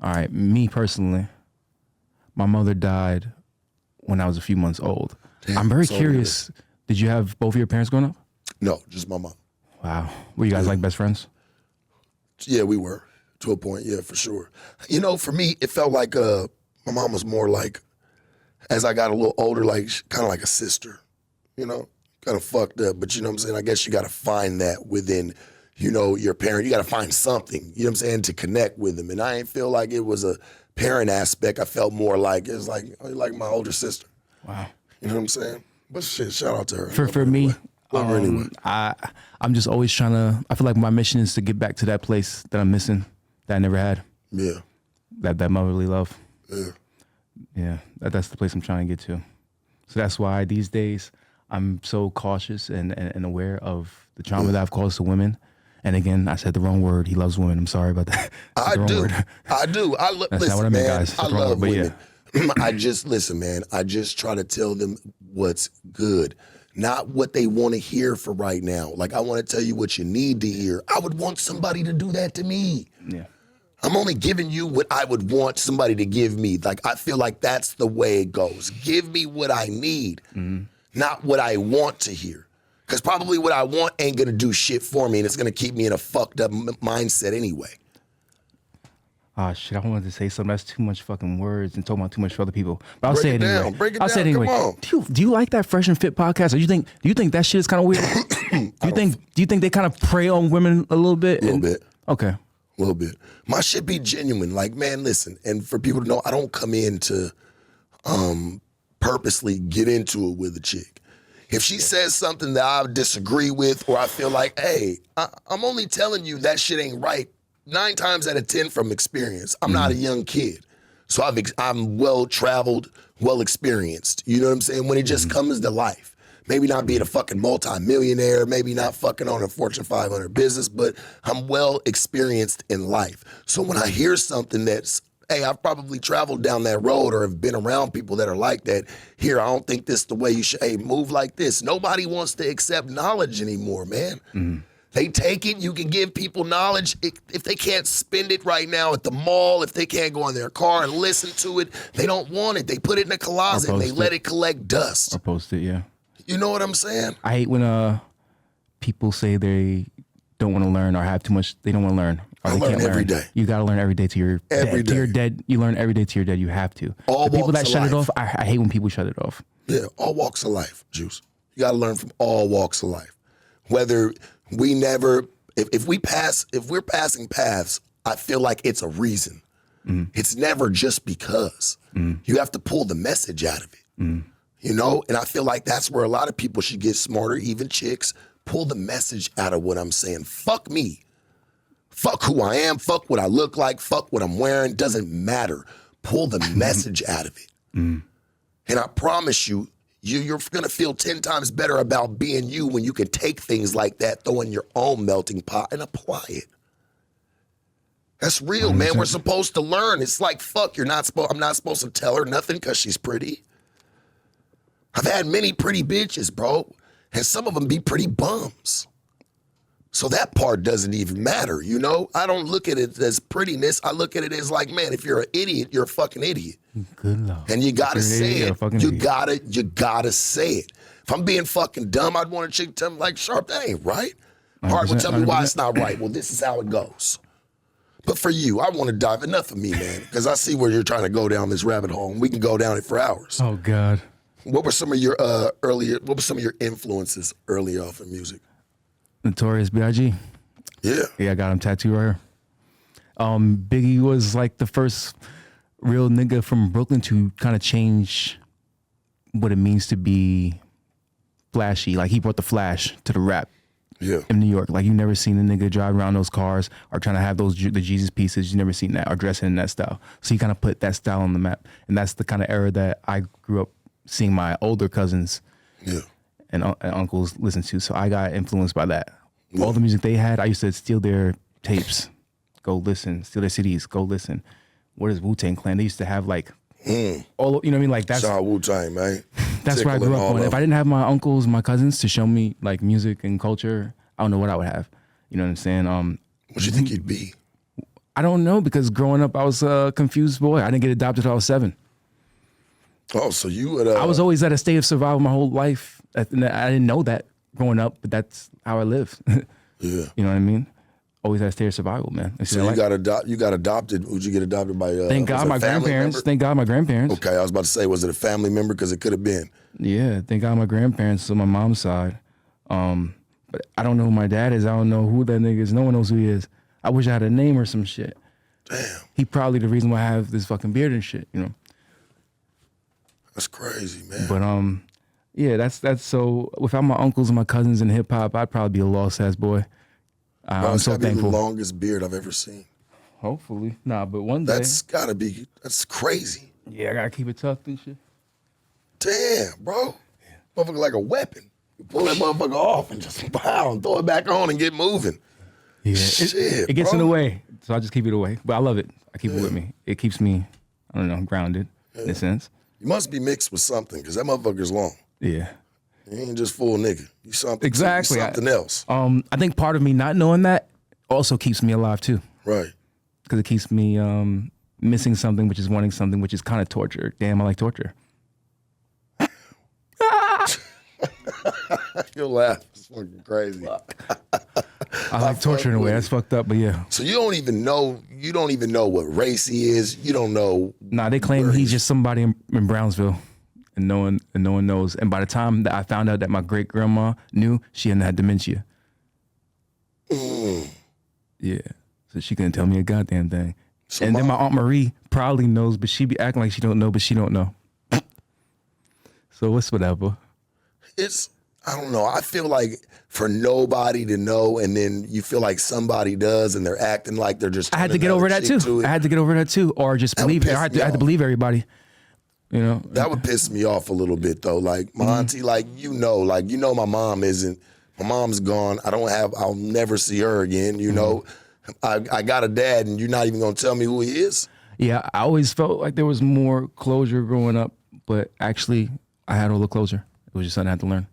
All right, me personally, my mother died when I was a few months old. Damn, I'm very curious. Did you have both of your parents growing up? No, just my mom. Wow. Were you guys like best friends? Yeah, we were to a point. Yeah, for sure. For me, it felt like my mom was more like. As I got a little older, like kind of like a sister, kind of fucked up. But you know what I'm saying? I guess you got to find that within, your parent. You got to find something, you know what I'm saying, to connect with them. And I ain't feel like it was a parent aspect. I felt more like it was like my older sister. Wow. You know what I'm saying? But shit, shout out to her. For me, anyway. I'm just always trying to, I feel like my mission is to get back to that place that I'm missing, that I never had. Yeah. That motherly love. Yeah. Yeah, that's the place I'm trying to get to. So that's why these days I'm so cautious and aware of the trauma that I've caused to women. And again, I said the wrong word. He loves women. I'm sorry about that. I do. That's listen, not what I meant, guys. I love women. Yeah. I just try to tell them what's good, not what they want to hear for right now. Like, I want to tell you what you need to hear. I would want somebody to do that to me. Yeah. I'm only giving you what I would want somebody to give me. Like, I feel like that's the way it goes. Give me what I need, not what I want to hear. Because probably what I want ain't going to do shit for me, and it's going to keep me in a fucked up mindset anyway. Oh, shit, I wanted to say something. That's too much fucking words and talking about too much for other people. But I'll say it anyway. Break it down. Come on. Do you like that Fresh and Fit podcast? Or do you think that shit is kind of weird? Do you think they kind of prey on women a little bit? A little bit. Okay. A little bit. My shit be genuine. Like, man, listen, and for people to know, I don't come in to purposely get into it with a chick. If she says something that I disagree with, or I feel like, hey, I'm only telling you that shit ain't right 9 times out of 10 from experience. I'm not a young kid. So I'm well traveled, well experienced. You know what I'm saying? When it just comes to life, maybe not being a fucking multi-millionaire, maybe not fucking on a Fortune 500 business, but I'm well experienced in life. So when I hear something that's, hey, I've probably traveled down that road or have been around people that are like that. Here, I don't think this is the way you should, hey, move like this. Nobody wants to accept knowledge anymore, man. They take it. You can give people knowledge. If they can't spend it right now at the mall, if they can't go in their car and listen to it, they don't want it. They put it in a closet and they let it collect dust. Or post it, yeah. You know what I'm saying? I hate when people say they don't want to learn or have too much. They don't want to learn. Or I they learn can't every learn. day. You got to learn every day to your Every dead. day. To your dead. You learn every day to your dead. You have to. All The people walks that of shut it life. off, I hate when people shut it off. Yeah, all walks of life, Juice. You got to learn from all walks of life. Whether we never, if we're passing paths, I feel like it's a reason. It's never just because. You have to pull the message out of it. You know, and I feel like that's where a lot of people should get smarter, even chicks. Pull the message out of what I'm saying. Fuck me. Fuck who I am. Fuck what I look like. Fuck what I'm wearing. Doesn't matter. Pull the message out of it. And I promise you, you're going to feel 10 times better about being you when you can take things like that, throw in your own melting pot and apply it. That's real, man. We're supposed to learn. It's like, fuck, I'm not supposed to tell her nothing because she's pretty. I've had many pretty bitches, bro, and some of them be pretty bums. So that part doesn't even matter, you know? I don't look at it as prettiness. I look at it as like, man, if you're an idiot, you're a fucking idiot. Good luck. And you gotta say it. You Idiot. gotta say it. If I'm being fucking dumb, I'd want a chick to tell me like, Sharp, that ain't right. Heart would tell me why it's not right. Well, this is how it goes. But for you, I want to dive enough of me, man, because I see where you're trying to go down this rabbit hole, and we can go down it for hours. Oh God. What were some of your influences early off in music? Notorious B.I.G. Yeah. Yeah, I got him tattooed right here. Biggie was like the first real nigga from Brooklyn to kind of change what it means to be flashy. Like he brought the flash to the rap in New York. Like you never seen a nigga drive around those cars or trying to have the Jesus pieces. You never seen that or dressing in that style. So he kind of put that style on the map. And that's the kind of era that I grew up seeing my older cousins and uncles listen to. So I got influenced by that. All the music they had, I used to steal their tapes, go listen, steal their CDs, go listen. What is Wu-Tang Clan? They used to have like all, you know what I mean? Like that's Shout out Wu-Tang, man. That's where I grew up on. If I didn't have my uncles, my cousins to show me like music and culture, I don't know what I would have. You know what I'm saying? What do you think you'd be? I don't know, because growing up I was a confused boy. I didn't get adopted until I was 7. Oh, so you would... I was always at a state of survival my whole life. I didn't know that growing up, but that's how I live. Yeah. You know what I mean? Always at a state of survival, man. So you got adopted. Would you get adopted by... Thank God my grandparents. Thank God my grandparents. Okay, I was about to say, was it a family member? Because it could have been. Yeah, thank God my grandparents on my mom's side. But I don't know who my dad is. I don't know who that nigga is. No one knows who he is. I wish I had a name or some shit. Damn. He probably the reason why I have this fucking beard and shit, you know. That's crazy, man. But yeah, that's so. Without my uncles and my cousins in hip hop, I'd probably be a lost ass boy. I'm so thankful. The longest beard I've ever seen. Hopefully, nah, but one day. That's crazy. Yeah, I gotta keep it tucked and shit. Damn, bro. Motherfucker like a weapon. You pull that motherfucker off and just pow and throw it back on and get moving. Yeah, shit, it gets bro. in the way, so I just keep it away. But I love it. I keep it with me. It keeps me, I don't know, grounded in a sense. You must be mixed with something, because that motherfucker's long. Yeah. You ain't just full nigga. You something. Exactly. You something else. I think part of me not knowing that also keeps me alive too. Right. Because it keeps me missing something, which is wanting something, which is kind of torture. Damn, I like torture. You'll laugh. It's fucking crazy. I like torture in a way. That's fucked up, but yeah. So you don't even know what race he is. You don't know. Nah, they claim he's just somebody in Brownsville, and no one knows. And by the time that I found out that my great grandma knew, she hadn't had dementia. Yeah, so she couldn't tell me a goddamn thing. So and then my Aunt Marie probably knows, but she be acting like she don't know, but she don't know. So it's whatever. I don't know. I feel like for nobody to know, and then you feel like somebody does, and they're acting like they're just. I had to get over that too. I had to get over that too, or just believe it. I had to believe everybody. You know, that would piss me off a little bit though. Like my auntie, like my mom isn't. My mom's gone. I'll never see her again. You know, I got a dad, and you're not even gonna tell me who he is. Yeah, I always felt like there was more closure growing up, but actually, I had all the closure. It was just something I had to learn.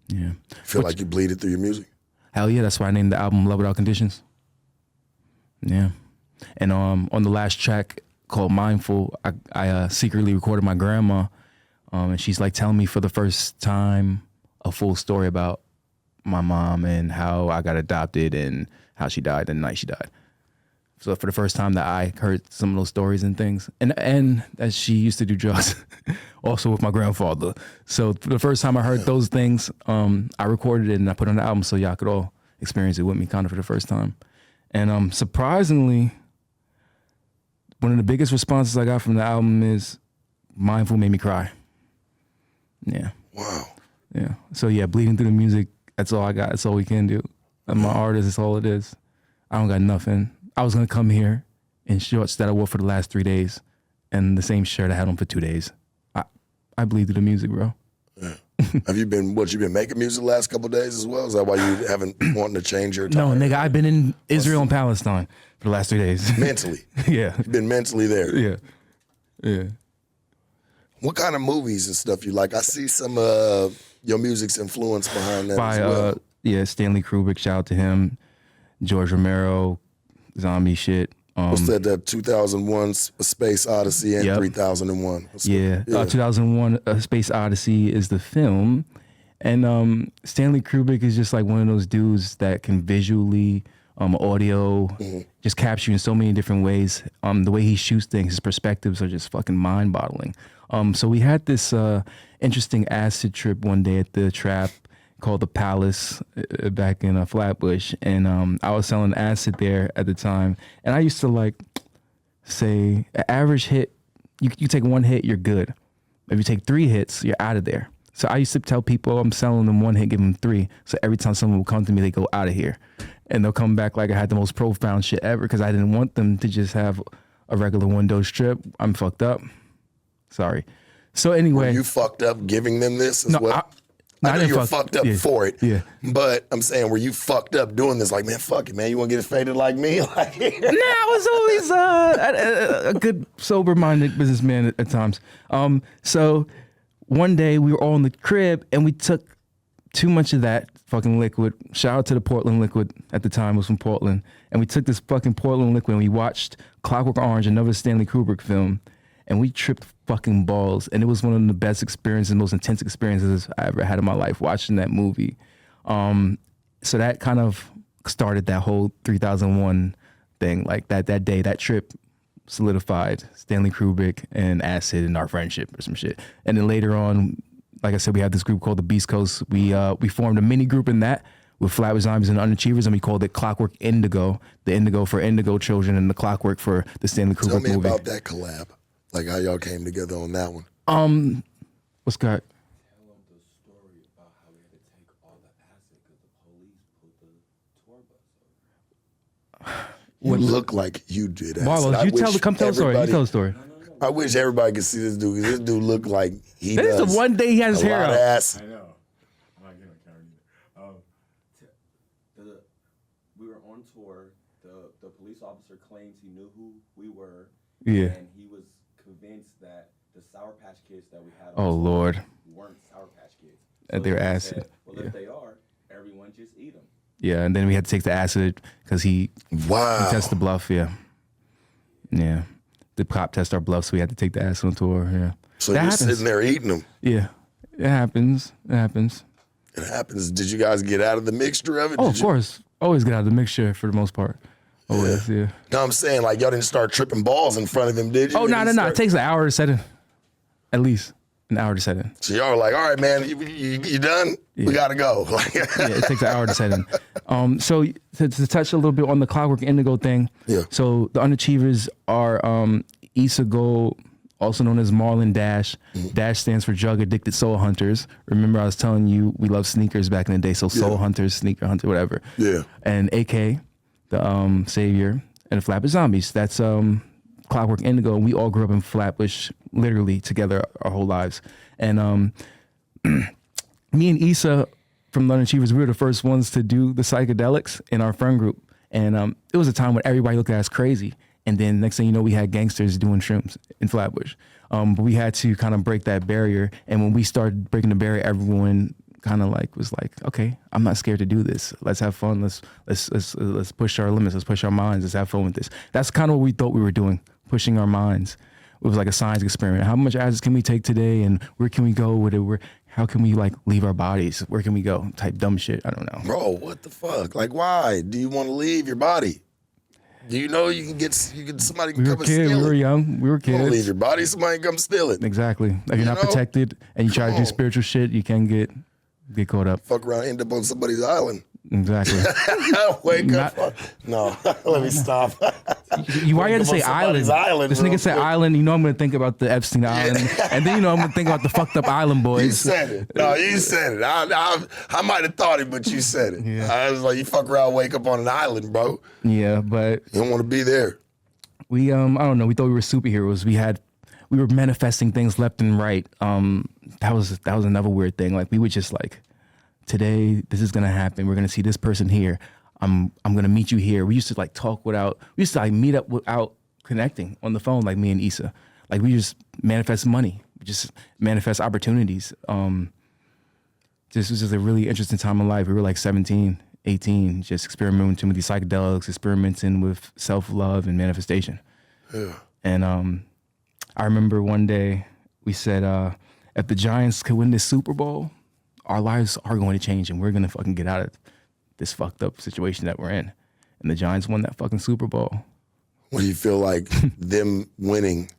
Yeah. Feel like you bleed it through your music? Hell yeah, that's why I named the album Love Without Conditions. Yeah. And on the last track called Mindful, I secretly recorded my grandma, and she's like telling me for the first time a full story about my mom and how I got adopted and how she died the night she died. So for the first time that I heard some of those stories and things, and that she used to do drugs, also with my grandfather. So for the first time I heard those things, I recorded it and I put it on the album so y'all could all experience it with me kind of for the first time. And surprisingly, one of the biggest responses I got from the album is Mindful made me cry. Yeah. Wow. Yeah. So yeah, bleeding through the music, that's all I got. That's all we can do. I'm an artist, that's all it is. I don't got nothing. I was gonna come here in shorts that I wore for the last 3 days and the same shirt I had on for 2 days. I bleed through the music, bro. Yeah. Have you been making music the last couple of days as well? Is that why you haven't wanting to change your No, attire? nigga, I've been in Israel and Palestine for the last 3 days. Mentally. Yeah. You've been mentally there. Yeah. Yeah. What kind of movies and stuff you like? I see some your music's influence behind that By as well. Stanley Kubrick, shout out to him. George Romero, zombie shit. What's that 2001 Space Odyssey and 3001? 2001 A Space Odyssey is the film. And Stanley Kubrick is just like one of those dudes that can visually, audio, just capture you in so many different ways. The way he shoots things, his perspectives are just fucking mind-boggling. So we had this interesting acid trip one day at the Trap called the Palace back in Flatbush, and I was selling acid there at the time. And I used to like say, an average hit, you take one hit, you're good. If you take 3 hits, you're out of there. So I used to tell people I'm selling them 1 hit, give them 3. So every time someone would come to me, they go out of here, and they'll come back like I had the most profound shit ever because I didn't want them to just have a regular window strip. I'm fucked up. Sorry. So anyway, Were you fucked up giving them this as well? I know you were fucked up for it. Yeah. But I'm saying, were you fucked up doing this? Like, man, fuck it, man. You want to get faded like me? Like, I was always a good, sober-minded businessman at times. So one day we were all in the crib and we took too much of that fucking liquid. Shout out to the Portland liquid at the time. It was from Portland. And we took this fucking Portland liquid and we watched Clockwork Orange, another Stanley Kubrick film. And we tripped fucking balls. And it was one of the best experiences, most intense experiences I ever had in my life watching that movie. So that kind of started that whole 3001 thing. Like that day, that trip solidified Stanley Kubrick and acid and our friendship or some shit. And then later on, like I said, we had this group called the Beast Coast. We formed a mini group in that with Flatbush Zombies and Unachievers, and we called it Clockwork Indigo. The Indigo for Indigo Children and the Clockwork for the Stanley Kubrick movie. Tell me about that collab. Like how y'all came together on that one. What's that? Tell them the story about how we had to take all the acid because the police put the tour bus over. You look like you did acid. Marlo, come tell the story. You tell the story. I wish everybody could see this dude, because this dude looked like he This does is the one day he has his a hair lot of out. acid. I know. I'm not getting on camera either. We were on tour. The police officer claims he knew who we were. Yeah. And he was convinced that the Sour Patch Kids that we had on Oh, tour Lord. weren't Sour Patch Kids. That they're he acid. said, well, Yeah. if they are, everyone just eat them. Yeah, and then we had to take the acid because he tested the bluff. Yeah. The cop test our bluff, so we had to take the acid on tour. Yeah. So that you're happens. sitting there eating them. Yeah, it happens. It happens. It happens. Did you guys get out of the mixture of it? Oh, Did of you- course. Always get out of the mixture for the most part. Always, yeah. No, I'm saying, like, y'all didn't start tripping balls in front of him, did you? Oh, no. Didn't It takes an hour to set in. At least an hour to set in. So y'all were like, all right, man, you done? We got to go. Like, Yeah, it takes an hour to set in. So to touch a little bit on the Clockwork Indigo thing. Yeah. So the Unachievers are Issa Gold, also known as Marlon Dash. Dash stands for Drug Addicted Soul Hunters. Remember I was telling you we love sneakers back in the day, so Soul Hunters, Sneaker Hunter, whatever. Yeah. And AK, the Savior, and the Flatbush Zombies. That's Clockwork Indigo, and we all grew up in Flatbush literally together our whole lives. And me and Issa from London Achievers, we were the first ones to do the psychedelics in our friend group. And it was a time when everybody looked at us crazy. And then next thing you know, we had gangsters doing shrooms in Flatbush. But we had to kind of break that barrier. And when we started breaking the barrier, everyone kind of like was like, okay, I'm not scared to do this. Let's have fun. Let's push our limits. Let's push our minds. Let's have fun with this. That's kind of what we thought we were doing, pushing our minds. It was like a science experiment. How much acid can we take today, and where can we go with it? How can we like leave our bodies? Where can we go? Type dumb shit. I don't know. Bro, what the fuck? Like, why do you want to leave your body? Do you know somebody can come and steal it? We were young. We were kids. Don't leave your body. Somebody can come steal it. Exactly. If you're not protected and you try to do spiritual shit, you can get caught up. Fuck around, end up on somebody's island. Exactly. Wake up. No, let me stop. Why you had to say island? This nigga said island. You know I'm going to think about the Epstein Island. And then you know I'm going to think about the fucked up island boys. You said it. No, you said it. I might have thought it, but you said it. Yeah. I was like, you fuck around, wake up on an island, bro. Yeah, but you don't want to be there. We I don't know. We thought we were superheroes. We were manifesting things left and right. That was another weird thing. Like we would just like, today this is gonna happen. We're gonna see this person here. I'm gonna meet you here. We used to like talk we used to like meet up without connecting on the phone, like me and Issa. Like we just manifest money. We just manifest opportunities. This was just a really interesting time in life. We were like 17, 18, just experimenting with these psychedelics, experimenting with self-love and manifestation. Yeah. And I remember one day we said, if the Giants could win this Super Bowl, our lives are going to change and we're going to fucking get out of this fucked up situation that we're in. And the Giants won that fucking Super Bowl. What do you feel like them winning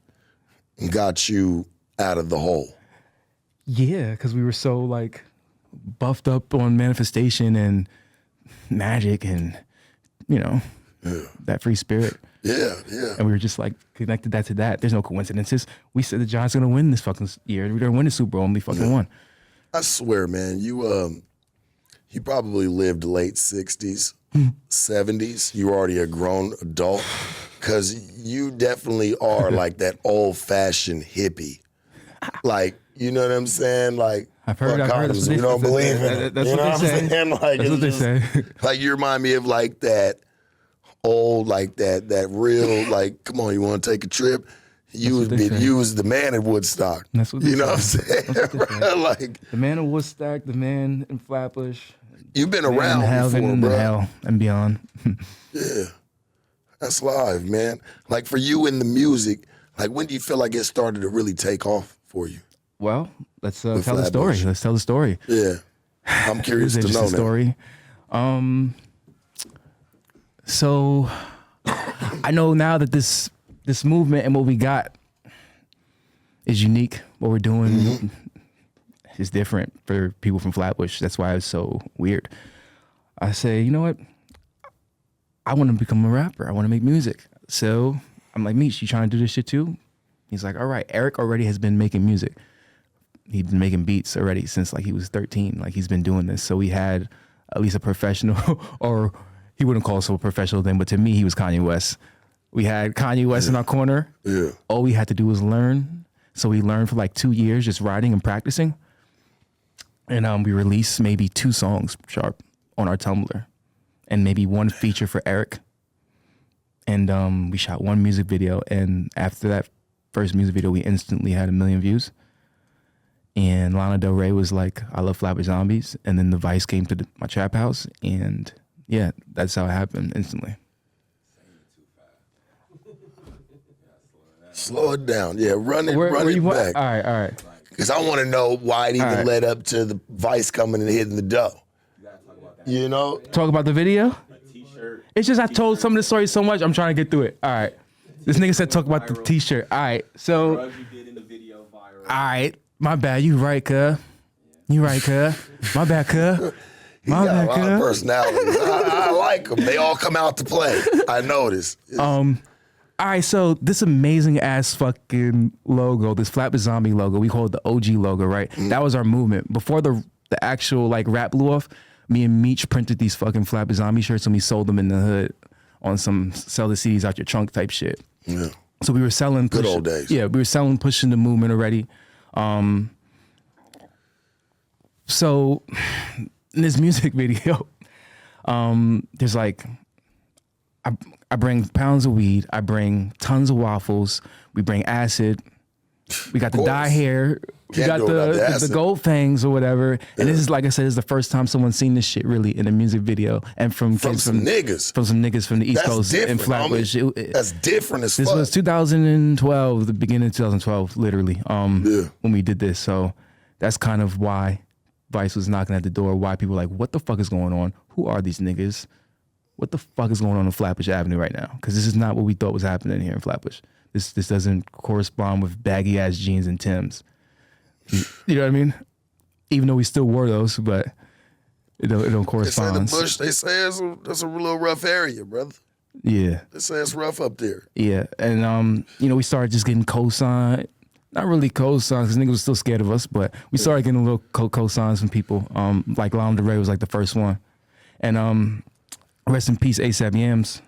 got you out of the hole? Yeah, because we were so like buffed up on manifestation and magic and, that free spirit. Yeah, yeah. And we were just like connected that to that. There's no coincidences. We said the Giants are going to win this fucking year. We're going to win the Super Bowl and we fucking won. I swear, man, you probably lived late 60s, 70s. You were already a grown adult because you definitely are like that old-fashioned hippie. Like, you know what I'm saying? Like, I've heard condoms, we don't believe in it. That's you know what they say. Like, that's what they say. Like, you remind me of like that old, like that real, like, come on, you want to take a trip? You was the man in Woodstock. That's what you know what I'm saying? Like the man in Woodstock, the man in Flatbush. You've been around before, bro. Hell and beyond. Yeah, that's live, man. Like for you in the music, like when do you feel like it started to really take off for you? Well, let's tell the story. Let's tell the story. Yeah, I'm curious to know that story. So I know now that this movement and what we got is unique. What we're doing is different for people from Flatbush. That's why it's so weird. I say, you know what? I want to become a rapper. I want to make music. So I'm like, Meech, you trying to do this shit too? He's like, all right. Eric already has been making music. He's been making beats already since like he was 13. Like he's been doing this. So we had at least a professional, or he wouldn't call himself a professional then, but to me, he was Kanye West. We had Kanye West in our corner. Yeah. All we had to do was learn. So we learned for like 2 years just writing and practicing. And we released maybe 2 songs sharp on our Tumblr and maybe 1 feature for Eric. And we shot 1 music video. And after that first music video, we instantly had 1 million views. And Lana Del Rey was like, I love Flatbush Zombies. And then the Vice came to my trap house. And yeah, that's how it happened instantly. Slow it down. Yeah, run it back. All right. Because I want to know why it even led up to the Vice coming and hitting the dough. You know? Talk about the video? T-shirt. It's just I told some of the stories so much, I'm trying to get through it. All right. This nigga said talk about the T-shirt. All right. So, Drugs you did in the video viral. all right. My bad. You right, cuh. You right, cuh. My bad, cuh. He got a lot of personalities. I like them. They all come out to play. I noticed. All right, so this amazing ass fucking logo, this Flatbush Zombie logo, we call it the OG logo, right? That was our movement. Before the actual like rap blew off, me and Meech printed these fucking Flatbush Zombie shirts and we sold them in the hood on some sell the CDs out your trunk type shit. Yeah. So we were selling. Good old days. Yeah, we were selling, pushing the movement already. So in this music video, there's like, I bring pounds of weed, I bring tons of waffles, we bring acid, we got the dye hair, we got the gold fangs or whatever. And this is, like I said, this is the first time someone's seen this shit really in a music video, and from some niggas from the East Coast in Flatbush. That's different as fuck. This was 2012, the beginning of 2012, literally, when we did this. So that's kind of why Vice was knocking at the door, why people were like, what the fuck is going on? Who are these niggas? What the fuck is going on Flatbush Avenue right now? Because this is not what we thought was happening here in Flatbush. This doesn't correspond with baggy ass jeans and Timbs. You know what I mean? Even though we still wore those, but it don't correspond. They say the Bush, they say that's a real rough area, brother. Yeah. They say it's rough up there. Yeah. And we started just getting cosign. Not really cosigns, because niggas was still scared of us, but we started getting a little cosigns from people. Like Lon Del Rey was like the first one. And rest in peace, ASAP Yams.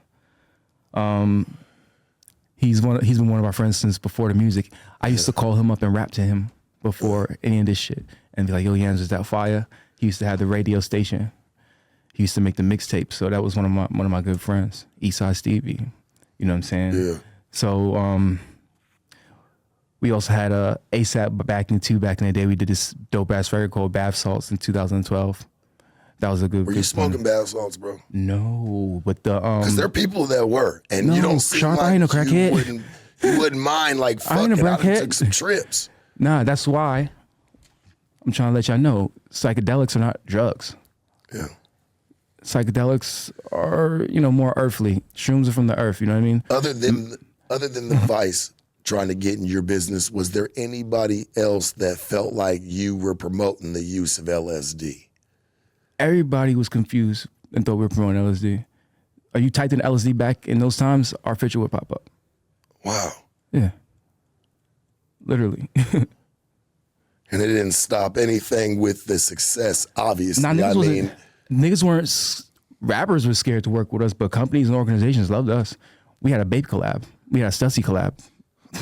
He's been one of our friends since before the music. I used to call him up and rap to him before any of this shit, and be like, "Yo, Yams, is that fire?" He used to have the radio station. He used to make the mixtapes, so that was one of my good friends, Eastside Stevie. You know what I'm saying? Yeah. So we also had ASAP back in the day. We did this dope ass record called Bath Salts in 2012. That was a good. Were you smoking bath salts, bro? No, but because there are people that were, and no, you don't seem Sharp, like I ain't no crackhead. you wouldn't mind like fucking out and took some trips. Nah, that's why I'm trying to let y'all know psychedelics are not drugs. Yeah, psychedelics are more earthly. Shrooms are from the earth. You know what I mean? Other than the Vice trying to get in your business, was there anybody else that felt like you were promoting the use of LSD? Everybody was confused and thought we were promoting LSD. Are you typed in LSD back in those times? Our picture would pop up. Wow. Yeah. Literally. And it didn't stop anything with the success, obviously. Niggas weren't, rappers were scared to work with us, but companies and organizations loved us. We had a Bape collab. We had a Stussy collab.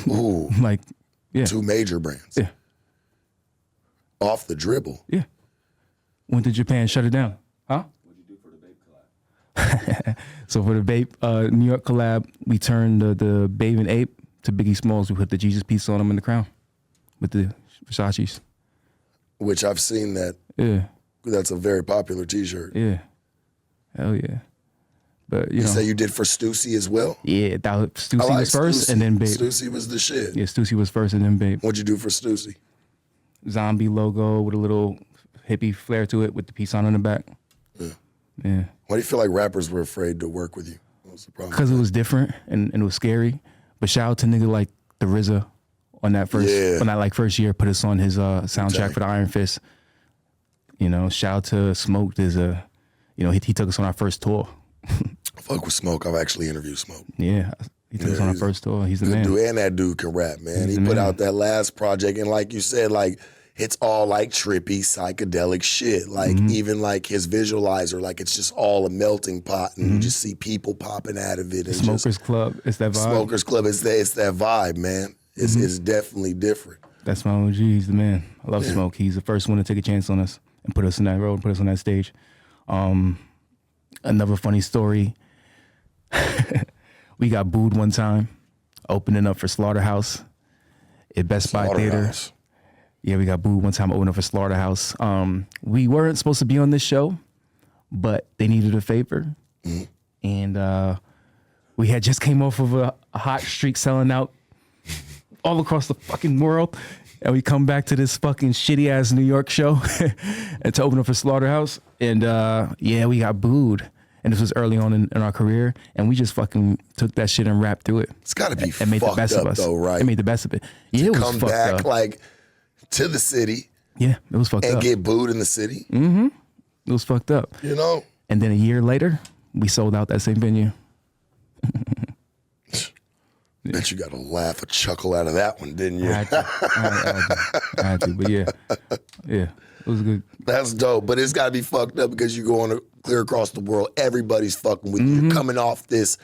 Ooh. Like, yeah. 2 major brands. Yeah. Off the dribble. Yeah. Went to Japan, shut it down. Huh? What'd you do for the Bape collab? So for the Bape New York collab, we turned the Babe and Ape to Biggie Smalls. We put the Jesus piece on them in the crown with the Versace's. Which I've seen that. Yeah. That's a very popular T-shirt. Yeah. Hell yeah. But you say you did for Stussy as well? Yeah, Stussy was first and then Babe. Stussy was the shit. Yeah, Stussy was first and then Babe. What'd you do for Stussy? Zombie logo with a little hippie flair to it with the peace on the back. Yeah. Yeah. Why do you feel like rappers were afraid to work with you? What was the problem? Because it was different and it was scary. But shout out to nigga like the RZA on that first year, put us on his soundtrack for the Iron Fist. Shout out to Smoke. There's he took us on our first tour. Fuck with Smoke. I've actually interviewed Smoke. Yeah. He took us on our first tour. He's the man. Dude, and that dude can rap, man. He put out that last project, and like you said, like it's all like trippy, psychedelic shit. Like even like his visualizer, like it's just all a melting pot, and you just see people popping out of it. And Smokers Club, it's that vibe. Smokers Club, it's that vibe, man. It's definitely different. That's my OG. He's the man. I love Smoke. He's the first one to take a chance on us and put us in that road, put us on that stage. Another funny story. We got booed one time, opening up for Slaughterhouse at Best Buy Theater. Yeah, we got booed one time opening up for Slaughterhouse. We weren't supposed to be on this show, but they needed a favor. And we had just came off of a hot streak selling out all across the fucking world. And we come back to this fucking shitty ass New York show and to open up for Slaughterhouse. And we got booed. And this was early on in our career, and we just fucking took that shit and rapped through it. It's got to be and made fucked the best up, of us. though, right? It made the best of it. Yeah, it was come fucked back up. like to the city. Yeah, it was fucked up. And get booed in the city. Mm-hmm. It was fucked up. And then a year later, we sold out that same venue. Bet you got a laugh, a chuckle out of that one, didn't you? I had to, but yeah, it was good. That's dope, but it's got to be fucked up because you go on clear across the world. Everybody's fucking with you. You're coming off this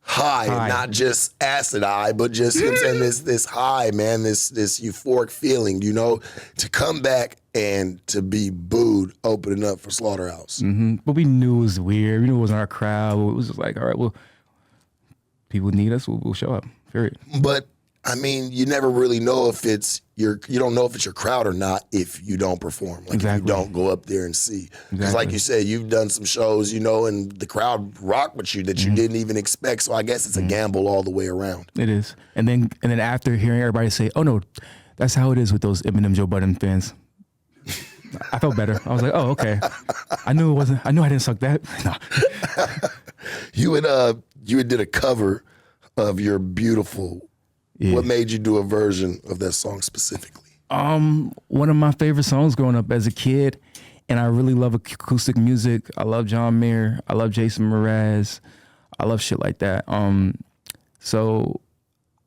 high, and not just acid high, but just, you know what I'm saying, this high, man, this euphoric feeling, you know, to come back and to be booed opening up for Slaughterhouse. But we knew it was weird. We knew it wasn't our crowd. It was just like, all right, well, people need us, we'll show up, period. But I mean, you never really know if you don't know if it's your crowd or not if you don't perform. Like if you don't go up there and see. Because like you said, you've done some shows, you know, and the crowd rocked with you that you didn't even expect. So I guess it's a gamble all the way around. It is. And then after hearing everybody say, oh no, that's how it is with those Eminem Joe Budden fans. I felt better. I was like, oh, okay. I knew I didn't suck that. No. You had did a cover of You're Beautiful. Yeah. What made you do a version of that song specifically? One of my favorite songs growing up as a kid, and I really love acoustic music. I love John Mayer. I love Jason Mraz. I love shit like that. So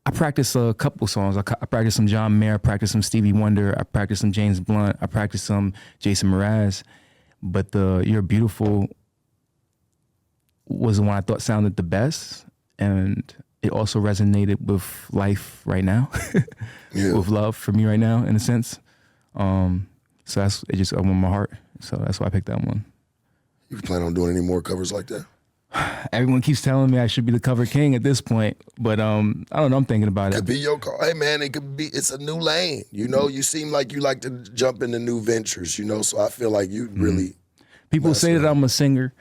I practice a couple songs. I practice some John Mayer. I practice some Stevie Wonder. I practice some James Blunt. I practice some Jason Mraz. But the You're Beautiful was the one I thought sounded the best, and it also resonated with life right now, with love for me right now, in a sense. So it just opened my heart. So that's why I picked that one. You plan on doing any more covers like that? Everyone keeps telling me I should be the cover king at this point, but I don't know. I'm thinking about it. Could be your call. Hey man, it could be. It's a new lane. You know, you seem like you like to jump into new ventures. You know, so I feel like you really. People say that I'm a singer.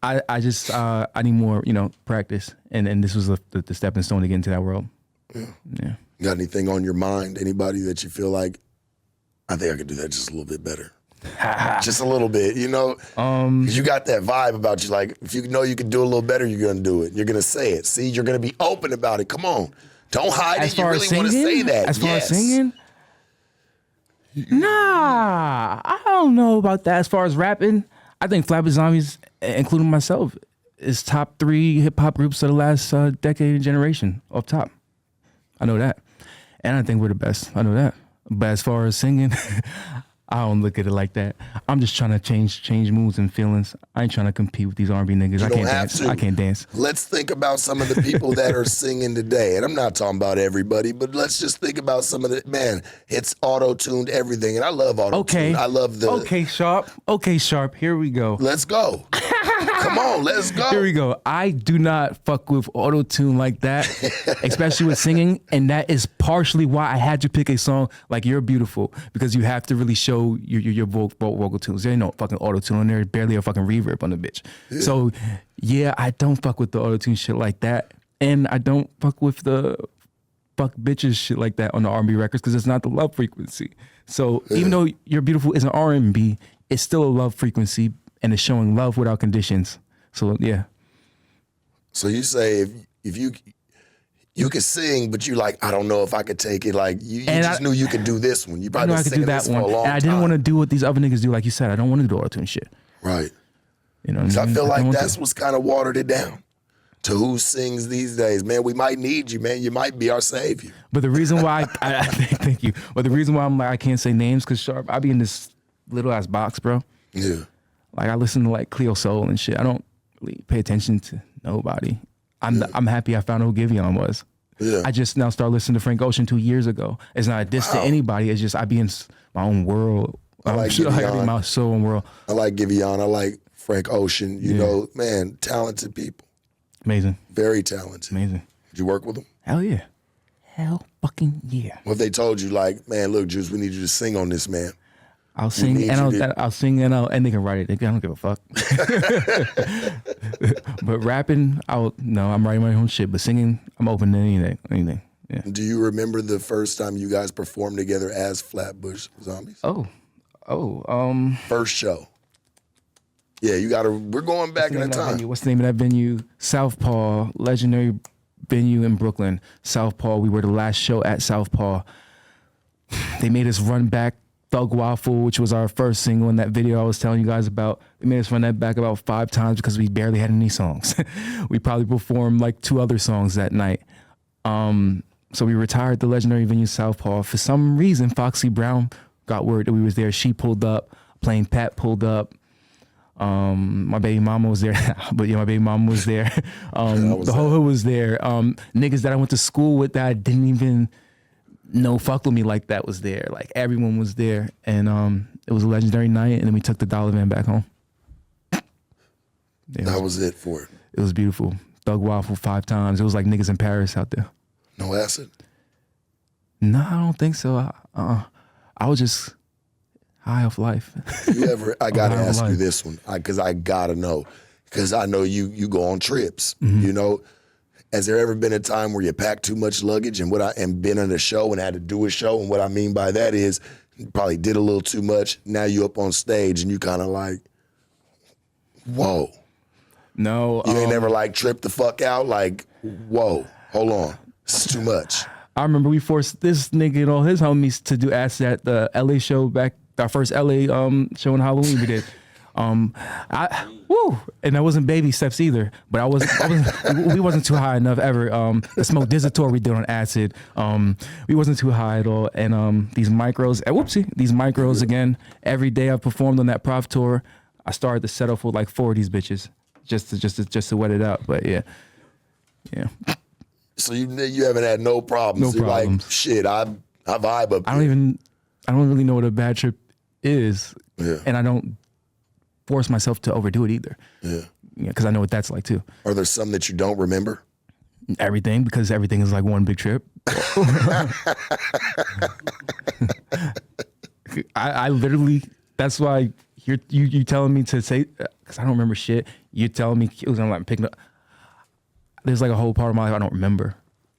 I just need more, you know, practice, and this was the stepping stone to get into that world. Yeah. You got anything on your mind? Anybody that you feel like, I think I could do that just a little bit better, just a little bit, you know? 'Cause you got that vibe about you. Like if you know you can do a little better, you're gonna do it. You're gonna say it. See, you're gonna be open about it. Come on, don't hide it. You really want to say that. As far as singing, nah, I don't know about that. As far as rapping, I think Flatbush Zombies, including myself, is top 3 hip hop groups of the last decade and generation off top. I know that. And I think we're the best. I know that. But as far as singing, I don't look at it like that. I'm just trying to change moods and feelings. I ain't trying to compete with these R&B niggas. I can't dance. I can't dance. Let's think about some of the people that are singing today. And I'm not talking about everybody, but let's just think about some of the, man, it's auto-tuned everything. And I love auto-tune. Okay. I love the. Okay, Sharp. Okay, Sharp. Here we go. Let's go. Come on, let's go. Here we go. I do not fuck with auto-tune like that, especially with singing. And that is partially why I had to pick a song like You're Beautiful, because you have to really show your vocal tunes. There ain't no fucking auto-tune on there. Barely a fucking reverb on the bitch. Yeah. So, yeah, I don't fuck with the auto-tune shit like that. And I don't fuck with the fuck bitches shit like that on the R&B records because it's not the love frequency. So even though You're Beautiful is an R&B, it's still a love frequency, and it's showing love without conditions. So yeah. So you say if you could sing, but you like, I don't know if I could take it. Like you just knew you could do this one. You probably I could do that one. And I didn't want to do what these other niggas do. Like you said, I don't want to do auto-tune shit. Right. You know what I mean? I feel like that's what's kind of watered it down to who sings these days. Man, we might need you, man. You might be our savior. But the reason why I thank you. But the reason why I'm like I can't say names because Sharp, I be in this little ass box, bro. Yeah. Like I listen to like Cleo Soul and shit. I don't really pay attention to nobody. I'm happy I found out who Giveon was. Yeah. I just now started listening to Frank Ocean 2 years ago. It's not a diss to anybody. It's just I be in my own world. I like I be in my soul and world. I like Giveon. I like Frank Ocean. You know, man, talented people. Amazing. Very talented. Amazing. Did you work with them? Hell yeah. Hell fucking yeah. What if they told you like, man, look, Juice, we need you to sing on this, man. I'll sing and they can write it. I don't give a fuck. But rapping, I'm writing my own shit. But singing, I'm open to anything. Yeah. Do you remember the first time you guys performed together as Flatbush Zombies? First show. Yeah, we're going back in that time. What's the name of that venue? Southpaw, legendary venue in Brooklyn. Southpaw, we were the last show at Southpaw. They made us run back Thug Waffle, which was our first single in that video I was telling you guys about. They made us run that back about 5 times because we barely had any songs. We probably performed like 2 other songs that night. So we retired the legendary venue Southpaw. For some reason, Foxy Brown got word that we was there. She pulled up. Plain Pat pulled up. My baby mama was there, but yeah, my baby mama was there. The whole hood was there. Niggas that I went to school with that I didn't even know fucked with me like that was there. Like everyone was there, and it was a legendary night. And then we took the dollar van back home. That was it for it. It was beautiful. Thug waffle 5 times. It was like niggas in Paris out there. No acid? No, I don't think so. I was just high off life. I gotta ask you this one, because I gotta know, because I know you go on trips. Mm-hmm. You know, has there ever been a time where you packed too much luggage and been on a show and had to do a show? And what I mean by that is you probably did a little too much. Now you up on stage and you kind of like, whoa. No, You ain't never like tripped the fuck out like, whoa, hold on, this is too much. I remember we forced this nigga and all his homies to do acid at the LA show back, our first LA show in Halloween we did. And that wasn't baby steps either, but we wasn't too high enough ever. The Smoke Disator we did on acid. We wasn't too high at all. And these micros again, every day I performed on that Prof tour, I started to set off with like 4 of these bitches just to wet it out. But yeah. So you haven't had no problems. No You're problems. Like, shit, I vibe up I don't really know what a bad trip is. Yeah. And I don't force myself to overdo it either. Yeah. Because I know what that's like too. Are there some that you don't remember? Everything, because everything is like one big trip. I literally, that's why you telling me to say, because I don't remember shit. You're telling me it was like picking up. There's like a whole part of my life I don't remember.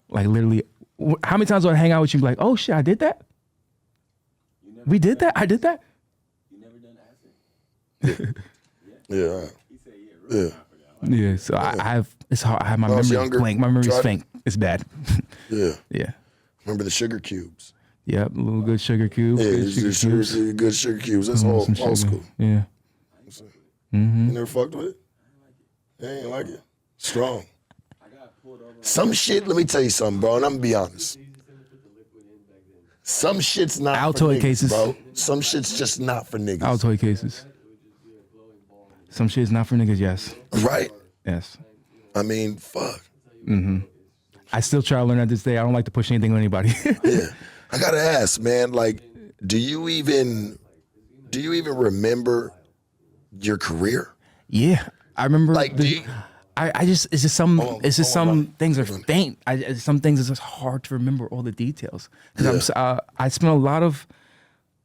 Like literally, how many times do I hang out with you and be like, oh shit, I did that? We did that? I did that? You never done acid? Yeah. He said, yeah, really. Yeah. Yeah, so I have, it's hard. I have my When I was memory younger, blank. My memory's tried- faint. It's bad. Yeah. Yeah. Remember the sugar cubes? Yep, a little good sugar cube. Yeah, Good sugar cubes. good sugar cubes. That's Some old sugar. school. Yeah. You never fucked with it? I ain't like it. Strong. Some shit, let me tell you something, bro, and I'm gonna be honest. Some shit's not for Altoid niggas, cases. bro. Some shit's just not for niggas. Altoid cases. Some shit's not for niggas, yes. Right? Yes. I mean, fuck. I still try to learn at this day. I don't like to push anything on anybody. Yeah. I gotta ask, man, like, do you even remember your career? Yeah. I remember Like, do you, it's just some hold on. things are faint. Some things is just hard to remember all the details. Because I spent a lot of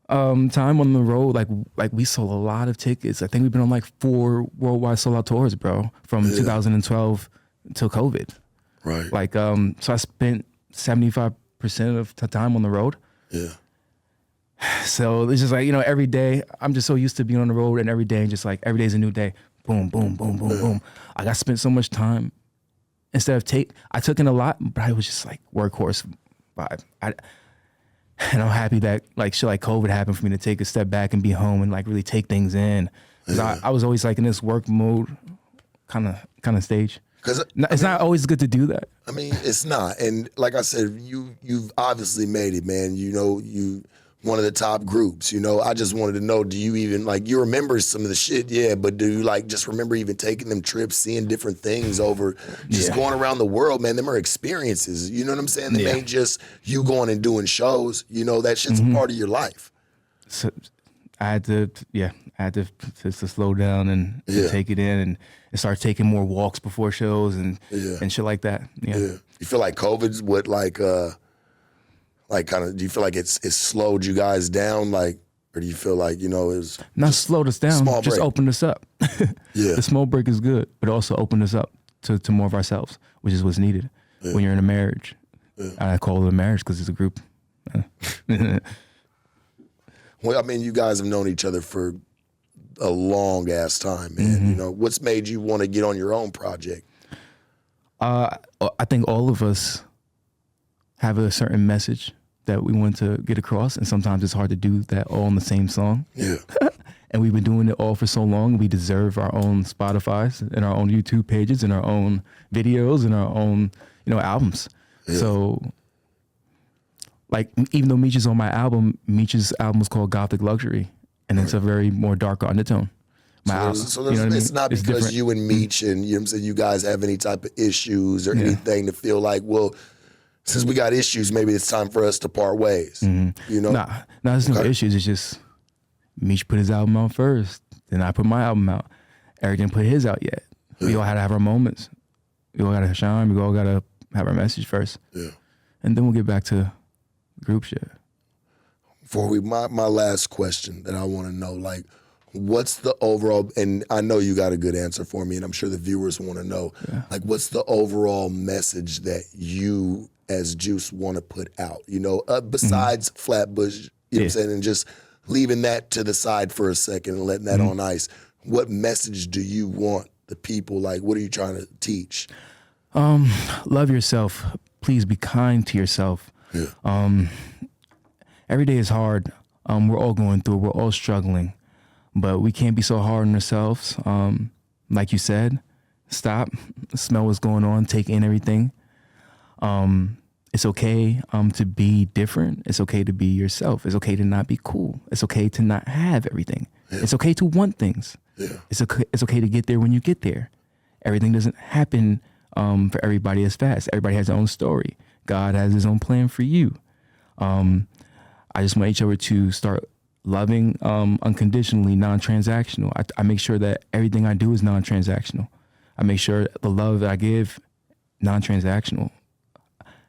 time on the road. Like we sold a lot of tickets. I think we've been on like 4 worldwide sold out tours, bro, from 2012 until COVID. right. Like so I spent 75% of the time on the road. Yeah. So it's just like, every day I'm just so used to being on the road, and every day just like every day's a new day. Boom, boom, boom, boom, boom. I got spent so much time instead of I took in a lot, but I was just like workhorse vibe. And I'm happy that like shit like COVID happened for me to take a step back and be home and like really take things in. Cause I was always like in this work mode kind of stage. Because It's not always good to do that. I mean, it's not. And like I said, you've obviously made it, man. You one of the top groups. I just wanted to know, do you even you remember some of the shit? Yeah, but do you just remember even taking them trips, seeing different things over, just going around the world, man? Them are experiences. You know what I'm saying? They ain't just you going and doing shows. That shit's a part of your life. So I had to slow down and take it in and start taking more walks before shows and shit like that. Yeah. You feel like COVID's what do you feel like it's slowed you guys down, or do you feel like, it was Not slowed us down, small just break. opened us up. Yeah. The small break is good, but also opened us up to more of ourselves, which is what's needed when you're in a marriage. I call it a marriage because it's a group. Well, I mean, you guys have known each other for a long ass time, man. What's made you want to get on your own project? I think all of us have a certain message that we want to get across, and sometimes it's hard to do that all in the same song. Yeah. And we've been doing it all for so long. We deserve our own Spotify's and our own YouTube pages and our own videos and our own, albums. So, like, even though Meech's on my album, Meech's album is called Gothic Luxury, and it's a very more darker undertone. It's not because different. you and Meech and you know what I'm saying, you guys have any type of issues or anything to feel like, well, since we got issues, maybe it's time for us to part ways. You know? Nah, there's no issues. It's just Meech put his album out first, then I put my album out. Eric didn't put his out yet. We all had to have our moments. We all got to shine. We all got to have our message first. Yeah. And then we'll get back to group shit. My last question that I want to know, like, what's the overall, and I know you got a good answer for me, and I'm sure the viewers want to know, like, what's the overall message that you as Juice want to put out, you know, besides Flatbush, you know what I'm saying, and just leaving that to the side for a second and letting that on ice. What message do you want the people, like, what are you trying to teach? Love yourself. Please be kind to yourself. Yeah. Every day is hard. We're all going through it. We're all struggling. But we can't be so hard on ourselves. Like you said, stop, smell what's going on, take in everything. It's okay to be different. It's okay to be yourself. It's okay to not be cool. It's okay to not have everything. Yeah. It's okay to want things. Yeah. It's okay to get there when you get there. Everything doesn't happen for everybody as fast. Everybody has their own story. God has his own plan for you. I just want each other to start loving unconditionally, non-transactional. I make sure that everything I do is non-transactional. I make sure the love that I give, non-transactional.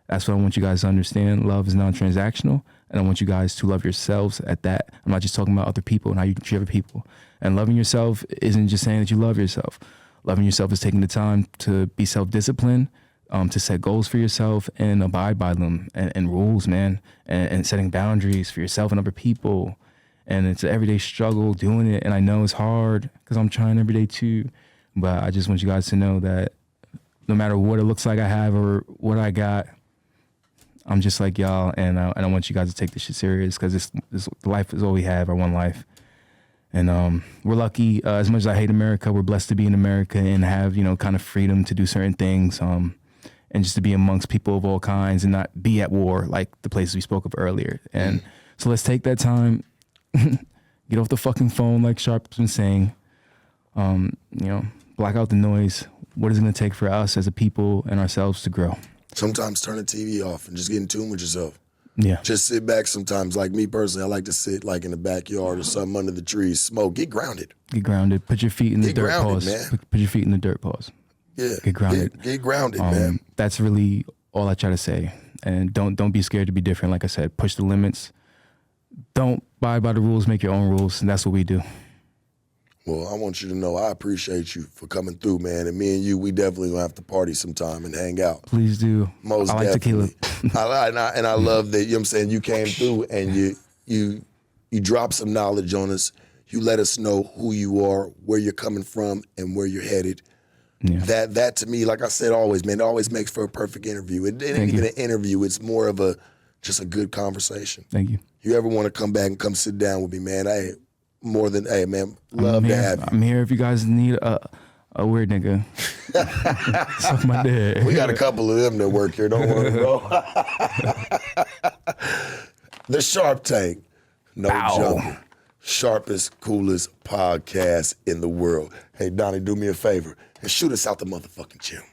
That's what I want you guys to understand. Love is non-transactional, and I want you guys to love yourselves at that. I'm not just talking about other people and how you treat other people. And loving yourself isn't just saying that you love yourself. Loving yourself is taking the time to be self-disciplined, to set goals for yourself and abide by them, and rules, man, and setting boundaries for yourself and other people. And it's an everyday struggle doing it. And I know it's hard because I'm trying every day too. But I just want you guys to know that no matter what it looks like I have or what I got, I'm just like y'all. And I want you guys to take this shit serious because this life is all we have, our one life. And we're lucky. As much as I hate America, we're blessed to be in America and have, you know, kind of freedom to do certain things. And just to be amongst people of all kinds and not be at war like the places we spoke of earlier. And so let's take that time, get off the fucking phone like Sharp's been saying, you know, block out the noise. What is it going to take for us as a people and ourselves to grow? Sometimes turn the TV off and just get in tune with yourself. Yeah. Just sit back sometimes. Like me personally, I like to sit like in the backyard or something under the trees, smoke, get grounded. Get grounded. Put your feet in the dirt, pause. Man. Put your feet in the dirt, pause. Yeah. Get grounded. Get grounded, man. That's really all I try to say. And don't be scared to be different. Like I said, push the limits. Don't abide by the rules, make your own rules. And that's what we do. Well, I want you to know I appreciate you for coming through, man. And me and you, we definitely gonna have to party sometime and hang out. Please do. Most I like definitely. tequila. And I love that, you know what I'm saying, you came through and you dropped some knowledge on us. You let us know who you are, where you're coming from, and where you're headed. Yeah. That to me, like I said always, man, it always makes for a perfect interview. It ain't even an interview, it's more of just a good conversation. Thank you. You ever want to come back and come sit down with me, man, man, love to have you. I'm here if you guys need a weird nigga. Suck my dick. We got a couple of them that work here, don't worry, bro. The Sharp Tank, no joking. Sharpest, coolest podcast in the world. Hey, Donnie, do me a favor and shoot us out the motherfucking gym.